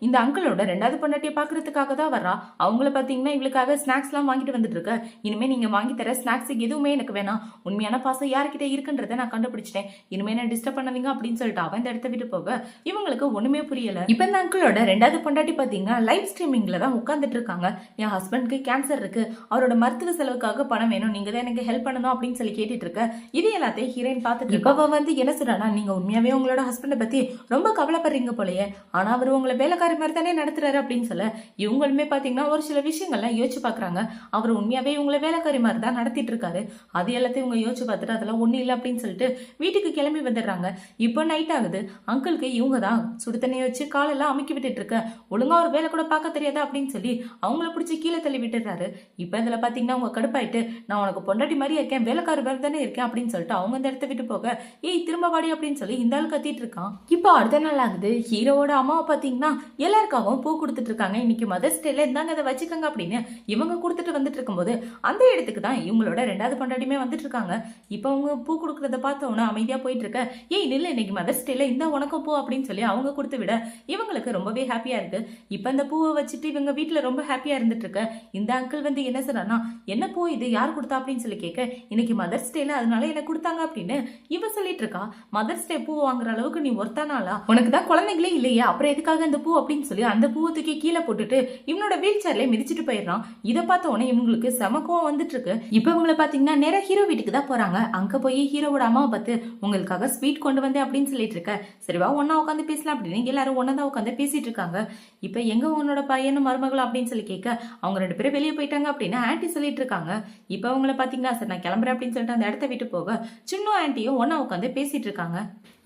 இந்த அங்கிளோட 2வது பொண்டாட்டியை பாக்குறதுக்காக தான் வர்றா. அவங்கள பாத்தீங்கன்னா இவளுக்காக ஸ்நாக்ஸ் எல்லாம் வாங்கிட்டு வந்துட்டு இருக்க. இனிமே நீங்க வாங்கி தர ஸ்நாக்ஸ் எதுவுமே எனக்கு வேணாம், உண்மையான பாசம் யார்கிட்ட இருக்குன்றத நான் கண்டுபிடிச்சிட்டேன், இனிமே நான் டிஸ்டர்ப் பண்ணாதீங்க அப்படின்னு சொல்லிட்டு அவன் இந்த இடத்த விட்டு போக இவங்களுக்கு ஒண்ணுமே புரியல. இப்ப இந்த அங்கிளோட 2வது பொண்டாட்டி பாத்தீங்கன்னா லைவ் ஸ்ட்ரீமிங்ல தான் உட்கார்ந்துட்டு இருக்காங்க. என் ஹஸ்பண்ட்க்கு கேன்சர் இருக்கு, அவரோட மருத்துவ செலவுக்காக பணம் வேணும், நீங்க தான் எனக்கு ஹெல்ப் பண்ணணும் அப்படின்னு சொல்லி கேட்டுட்டு இருக்க. இது எல்லாத்தையும் ஹீரோயின் பார்த்துட்டு இப்ப என்ன சொல்றானா, நீங்க உண்மையாவே உங்களோட ஹஸ்பண்டை பத்தி ரொம்ப கவலைப்படுறீங்க போலயே, ஆனா அவர் உங்களை வேலைக்காரி மாதிரி தானே நடத்துறாரு அப்படின்னு சொல்ல இவங்களுமே பாத்தீங்கன்னா ஒரு சில விஷயங்கள்லாம் யோசிச்சு பாக்குறாங்க. அவர் உண்மையாவே உங்களை வேலைக்காரி மாதிரி தான் நடத்திட்டு இருக்காரு. அது எல்லாத்தையும் இவங்க யோசிச்சு பார்த்துட்டு அதெல்லாம் ஒண்ணு இல்லை அப்படின்னு சொல்லிட்டு வீட்டுக்கு கிளம்பி வந்துடுறாங்க. இப்போ நைட் ஆகுது. அங்கிளுக்கு இவங்க தான் சுடு தண்ணியை வச்சு காலெல்லாம் அமுக்கி விட்டுட்டு இருக்க, ஒழுங்கா ஒரு வேலை கூட பார்க்க தெரியாதா அப்படின்னு சொல்லி அவங்கள பிடிச்சி கீழே தள்ளி விட்டுறாரு. இப்போ இதுல பாத்தீங்கன்னா அவங்க கடுப்பாயிட்டு, நான் உனக்கு பொண்டாட்டி மாதிரி இருக்கேன், வேலைக்கார வேறு தானே இருக்கேன் அப்படின்னு சொல்லிட்டு அவங்க இந்த இடத்த விட்டு போக, ஏய் திரும்ப வாடி அப்படின்னு சொல்லி இந்த ஆள் கத்திட்டு இருக்கான். இப்போ அடுத்த நாள் ஆகுது. ஹீரோவோட அம்மாவை பாத்தீங்கன்னா எல்லாருக்காகவும் பூ கொடுத்துட்டு இருக்காங்க. இன்னைக்கு மதர்ஸ் டேல இருந்தாங்க, அதை வச்சுக்கோங்க அப்படின்னு இவங்க கொடுத்துட்டு வந்துட்டு இருக்கும்போது அந்த இடத்துக்கு தான் இவங்களோட 2வது பொண்டாட்டியுமே வந்துட்டு இருக்காங்க. இப்போ அவங்க பூ கொடுக்கறத பார்த்தோன்னா அமைதியா போயிட்டு இருக்க, ஏய் நில்ல இன்னைக்கு மதர்ஸ் டேல இந்த உனக்கும் பூ அப்படின்னு சொல்லி அவங்க கொடுத்து விட இவங்களுக்கு ரொம்பவே ஹாப்பியா இருக்கு. இப்ப அந்த பூவை வச்சுட்டு இவங்க வீட்டுல ரொம்ப ஹாப்பியா இருந்துட்டு இருக்க. இந்த அங்கிள் என்ன சொல்றானா, என்ன பூ இது யார் கொடுத்தா அப்படின்னு சொல்லி கேட்க, இன்னைக்கு மதர்ஸ் டேல அதனால என்ன கொடுத்தாங்க அப்படின்னு இவ சொல்லிட்டு இருக்கா. மதர்ஸ் டே பூ வாங்குற அளவுக்கு நீ ஒருத்தானாலா, உனக்கு தான் குழந்தைங்களே இல்லையா, அப்புறம் எதுக்காக அந்த பூ அப்படின்னு சொல்லி அந்த பூவை தூக்கி கீழே போட்டுட்டு இவனோட வீல் சேர்ல மிதிச்சுட்டு போயிடுறான். இதை பார்த்த உடனே இவங்களுக்கு செமக்கம் வந்துட்டு இருக்கு. இப்ப இவங்களை பாத்தீங்கன்னா நேரா ஹீரோ வீட்டுக்கு தான் போறாங்க. அங்க போய் ஹீரோவோட அம்மாவை பார்த்து உங்களுக்காக ஸ்வீட் கொண்டு வந்தேன் அப்படின்னு சொல்லிட்டு இருக்க. சரிவா ஒன்னா உட்காந்து பேசலாம் அப்படின்னு எல்லாரும் ஒன்னதான் உட்காந்து பேசிட்டு இருக்காங்க. இப்ப எங்க உன்னோட பையனும் மருமகளும் அப்படின்னு சொல்லி கேட்க, அவங்க 2 பேரும் வெளியே போயிட்டாங்க அப்படின்னு ஆன்ட்டி சொல்லிட்டு இருக்காங்க. இப்ப அவங்கள பாத்தீங்கன்னா சரி நான் கிளம்புறேன் அப்படின்னு சொல்லிட்டு அந்த இடத்த விட்டு போக சின்ன ஆன்ட்டியும் ஒன்னா உட்காந்து பேசிட்டு இருக்காங்க.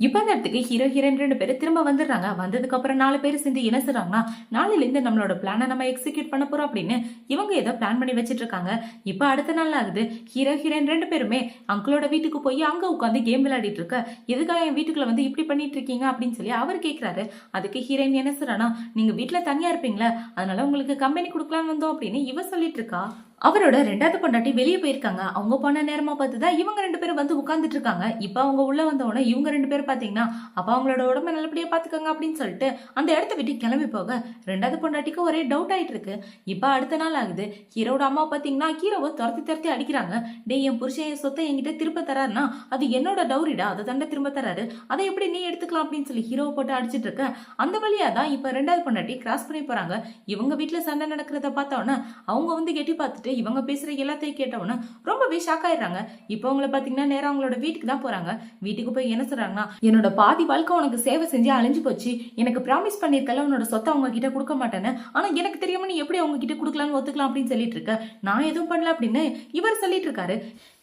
இப்ப அந்த இடத்துக்கு ஹீரோ ஹீரோயின் 2 பேரும் திரும்ப வந்துடுறாங்க. வந்ததுக்கு அப்புறம் 4 பேர் சேர்ந்து என்ன சொல்றாங்கன்னா, நாளையில இருந்து நம்மளோட பிளானை நம்ம எக்ஸிக்யூட் பண்ண போறோம் அப்படின்னு இவங்க ஏதோ பிளான் பண்ணி வச்சிட்டு இருக்காங்க. இப்ப அடுத்த நாள் ஆகுது. ஹீரோ ஹீரோயின் 2 பேருமே அங்கிளோட வீட்டுக்கு போய் அங்க உட்காந்து கேம் விளையாடிட்டு இருக்க. எதுக்காக என் வீட்டுக்குள்ள வந்து இப்படி பண்ணிட்டு இருக்கீங்க அப்படின்னு சொல்லி அவர் கேட்கிறாரு. அதுக்கு ஹீரோயின் என்ன சொல்றானா, நீங்க வீட்டுல தனியா இருப்பீங்களா, அதனால உங்களுக்கு கம்பெனி கொடுக்கலான்னு வந்தோம் அப்படின்னு இவ சொல்லிட்டு இருக்கா. அவரோட 2வது பொண்டாட்டி வெளியே போயிருக்காங்க. அவங்க போன நேரமா பார்த்துதான் இவங்க 2 பேரும் வந்து உட்கார்ந்துட்டு இருக்காங்க. இப்ப அவங்க உள்ள வந்தவொடனே இவங்க 2 பேரும் பாத்தீங்கன்னா அப்ப அவங்களோட உடம்ப நல்லபடியா பாத்துக்கோங்க அப்படின்னு சொல்லிட்டு அந்த இடத்த விட்டு கிளம்பி போக 2வது பொண்டாட்டிக்கு ஒரே டவுட் ஆயிட்டு இருக்கு. இப்ப அடுத்த நாள் ஆகுது. ஹீரோட அம்மா பாத்தீங்கன்னா ஹீரோவை துரத்தி அடிக்கிறாங்க. டே என் புருஷன் என் சொத்தை என்கிட்ட திரும்ப தராருன்னா அது என்னோட டவுரிடா, அதை தண்டை திரும்ப தராரு, அதை எப்படி நீ எடுத்துக்கலாம் அப்படின்னு சொல்லி ஹீரோவை போட்டு அடிச்சிட்டு இருக்க. அந்த வழியா தான் இப்ப 2வது பொண்டாட்டி கிராஸ் பண்ணி போறாங்க. இவங்க வீட்டுல சண்டை நடக்கிறத பார்த்தோன்னா அவங்க வந்து கெட்டி பார்த்துட்டு இவங்க பேசுற எல்லாத்தையும் கேட்டவொன்னு ரொம்பவே ஷாக் ஆயிடுறாங்க. இப்போ அவங்கள பாத்தீங்கன்னா நேரம் அவங்களோட வீட்டுக்கு தான் போறாங்க. வீட்டுக்கு போய் என்ன சொல்றாங்கன்னா, என்னோட பாதி வாழ்க்கை உனக்கு சேவை செஞ்சு அழிஞ்சு போச்சு, எனக்கு ப்ராமிஸ் பண்ணிருக்கல உன்னோட சொத்தை அவங்க கிட்ட கொடுக்க மாட்டேன்னு, ஆனா எனக்கு தெரியாம நீ எப்படி அவங்க கிட்ட கொடுக்கலாம்னு ஒத்துக்கலாம் அப்படின்னு சொல்லிட்டு இருக்க, நான் எதுவும் பண்ணல அப்படின்னு இவர் சொல்லிட்டு இருக்காரு.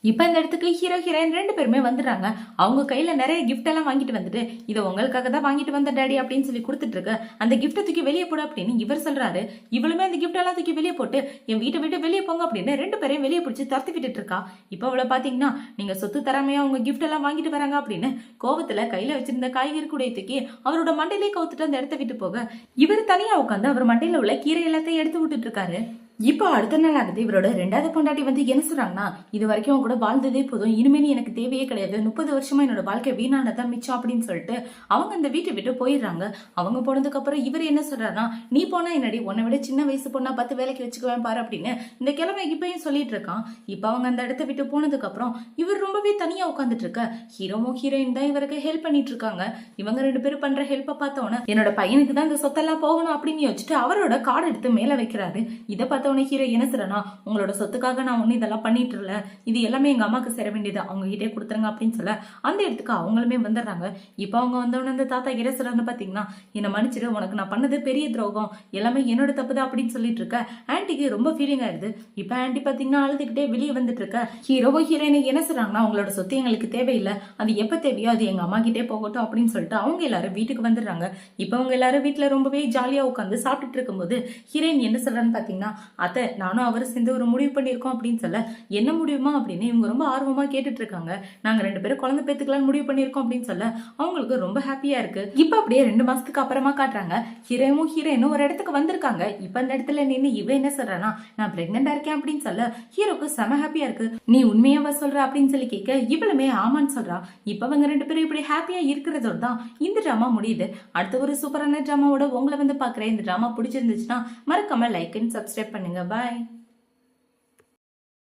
இப்ப இந்த இடத்துக்கு ஹீரோ ஹீரோயின் 2 பேருமே வந்துடுறாங்க. அவங்க கையில நிறைய கிஃப்ட் எல்லாம் வாங்கிட்டு வந்துட்டு, இதை உங்களுக்காக தான் வாங்கிட்டு வந்த டாடி அப்படின்னு சொல்லி கொடுத்துட்டு இருக்க. அந்த கிஃப்ட்டை தூக்கி வெளியே போடு அப்படின்னு இவர் சொல்றாரு. இவளுமே அந்த கிஃப்ட் எல்லாம் தூக்கி வெளியே போட்டு என் வீட்டை விட்டு வெளியே போங்க அப்படின்னு 2 பேரையும் வெளியே பிடிச்சி துரத்தி விட்டுட்டு இருக்கா. இப்ப அவளை பாத்தீங்கன்னா நீங்க சொத்து தராமையா அவங்க கிஃப்ட் எல்லாம் வாங்கிட்டு வராங்க அப்படின்னு கோவத்துல கையில வச்சிருந்த காய்கறி கூட தூக்கி அவரோட மண்டையிலே கவுத்துட்டு அந்த இடத்த விட்டு போக இவர் தனியா உட்காந்து அவர் மண்டையில உள்ள கீரை எல்லாத்தையும் எடுத்து விட்டுட்டு இருக்காரு. இப்போ அடுத்த நாள் ஆகுது. இவரோட 2வது பொண்டாட்டி வந்து என்ன சொல்றாங்கன்னா, இது வரைக்கும் அவங்க கூட வாழ்ந்ததே போதும், இனிமே எனக்கு தேவையே கிடையாது, 30 வருஷமா என்னோட வாழ்க்கை வீணானதான் மிச்சம் அப்படின்னு சொல்லிட்டு அவங்க அந்த வீட்டை விட்டு போயிடுறாங்க. அவங்க போனதுக்கு அப்புறம் இவர் என்ன சொல்றாருன்னா, நீ போனா என்னடி, உன்னை விட சின்ன வயசு பொண்ணா 10 வேலைக்கு வச்சுக்குவேன் பாரு அப்படின்னு இந்த கிழமை இப்பயும் சொல்லிட்டு இருக்கான். இப்ப அவங்க அந்த இடத்த விட்டு போனதுக்கு அப்புறம் இவர் ரொம்பவே தனியா உட்காந்துட்டு இருக்க. ஹீரோவும் ஹீரோயின் தான் இவருக்கு ஹெல்ப் பண்ணிட்டு இருக்காங்க. இவங்க 2 பேரும் பண்ற ஹெல்ப்பை பார்த்தோன்னே என்னோட பையனுக்கு தான் இந்த சொத்தெல்லாம் போகணும் அப்படின்னு யோசிச்சுட்டு அவரோட கார்டு எடுத்து மேல வைக்கிறாரு. இதை பார்த்த ஹீரோ என்ன சொல்றனா, உங்களோட சொத்துக்காக நான் ஒண்ணு இதெல்லாம் பண்ணிட்டு இல்ல, இது எல்லாமே எங்க அம்மாக்கு சேர வேண்டியது, அவங்க கிட்டே கொடுத்துருங்க அப்படின்னு சொல்ல அந்த இடத்துக்கு அவங்களுமே வந்துடுறாங்க. இப்ப அவங்க வந்தவன அந்த தாத்தா என்ன சொல்றான்னு பாத்தீங்கன்னா, என்ன மன்னிச்சிடு, உனக்கு நான் பண்ணது பெரிய துரோகம், எல்லாமே என்னோட தப்புதான் அப்படின்னு சொல்லிட்டு இருக்க. ஆன்ட்டிக்கு ரொம்ப ஃபீலிங் ஆயிடுது. இப்ப ஆன்ட்டி பாத்தீங்கன்னா அழுதுகிட்டே வெளியே வந்துட்டு இருக்க. ஹீரோவோ ஹீரோயினை என்ன சொல்றாங்கன்னா, உங்களோட சொத்து எங்களுக்கு தேவையில்லை, அது எப்ப தேவையோ அது எங்க அம்மா கிட்டே போகட்டும் அப்படின்னு சொல்லிட்டு அவங்க எல்லாரும் வீட்டுக்கு வந்துடுறாங்க. இப்ப அவங்க எல்லாரும் வீட்டுல ரொம்பவே ஜாலியா உட்காந்து சாப்பிட்டுட்டு இருக்கும்போது ஹீரோயின் என்ன சொல்றான்னு பாத்தீங்கன்னா, அத்தை நானும் அவரும் சேர்ந்து ஒரு முடிவு பண்ணியிருக்கோம் அப்படின்னு சொல்ல, என்ன முடியுமா அப்படின்னு இவங்க ரொம்ப ஆர்வமா கேட்டுட்டு இருக்காங்க. நாங்க 2 பேரும் குழந்தை பெத்துக்கலாம்னு முடிவு பண்ணியிருக்கோம் அப்படின்னு சொல்ல அவங்களுக்கு ரொம்ப ஹாப்பியா இருக்கு. இப்ப அப்படியே 2 மாசத்துக்கு அப்புறமா காட்டுறாங்க. ஹீரோயினும் ஒரு இடத்துக்கு வந்திருக்காங்க. இப்ப அந்த இடத்துல நின்று இவ என்ன சொல்றானா, நான் பிரெக்னெண்டா இருக்கேன் அப்படின்னு சொல்ல ஹீரோக்கு செம ஹாப்பியா இருக்கு. நீ உண்மையாவா சொல்ற அப்படின்னு சொல்லி கேட்க இவளுமே ஆமான்னு சொல்றா. இப்ப அவங்க 2 பேரும் இப்படி ஹாப்பியா இருக்கிறதோட தான் இந்த டிராமா முடியுது. அடுத்த ஒரு சூப்பரான டிராமாவோட உங்களை வந்து பாக்குறேன். இந்த டிராமா பிடிச்சிருந்துச்சுன்னா மறக்காம லைக் அண்ட் சப்ஸ்கிரைப் பண்ணுங்க. பாய்.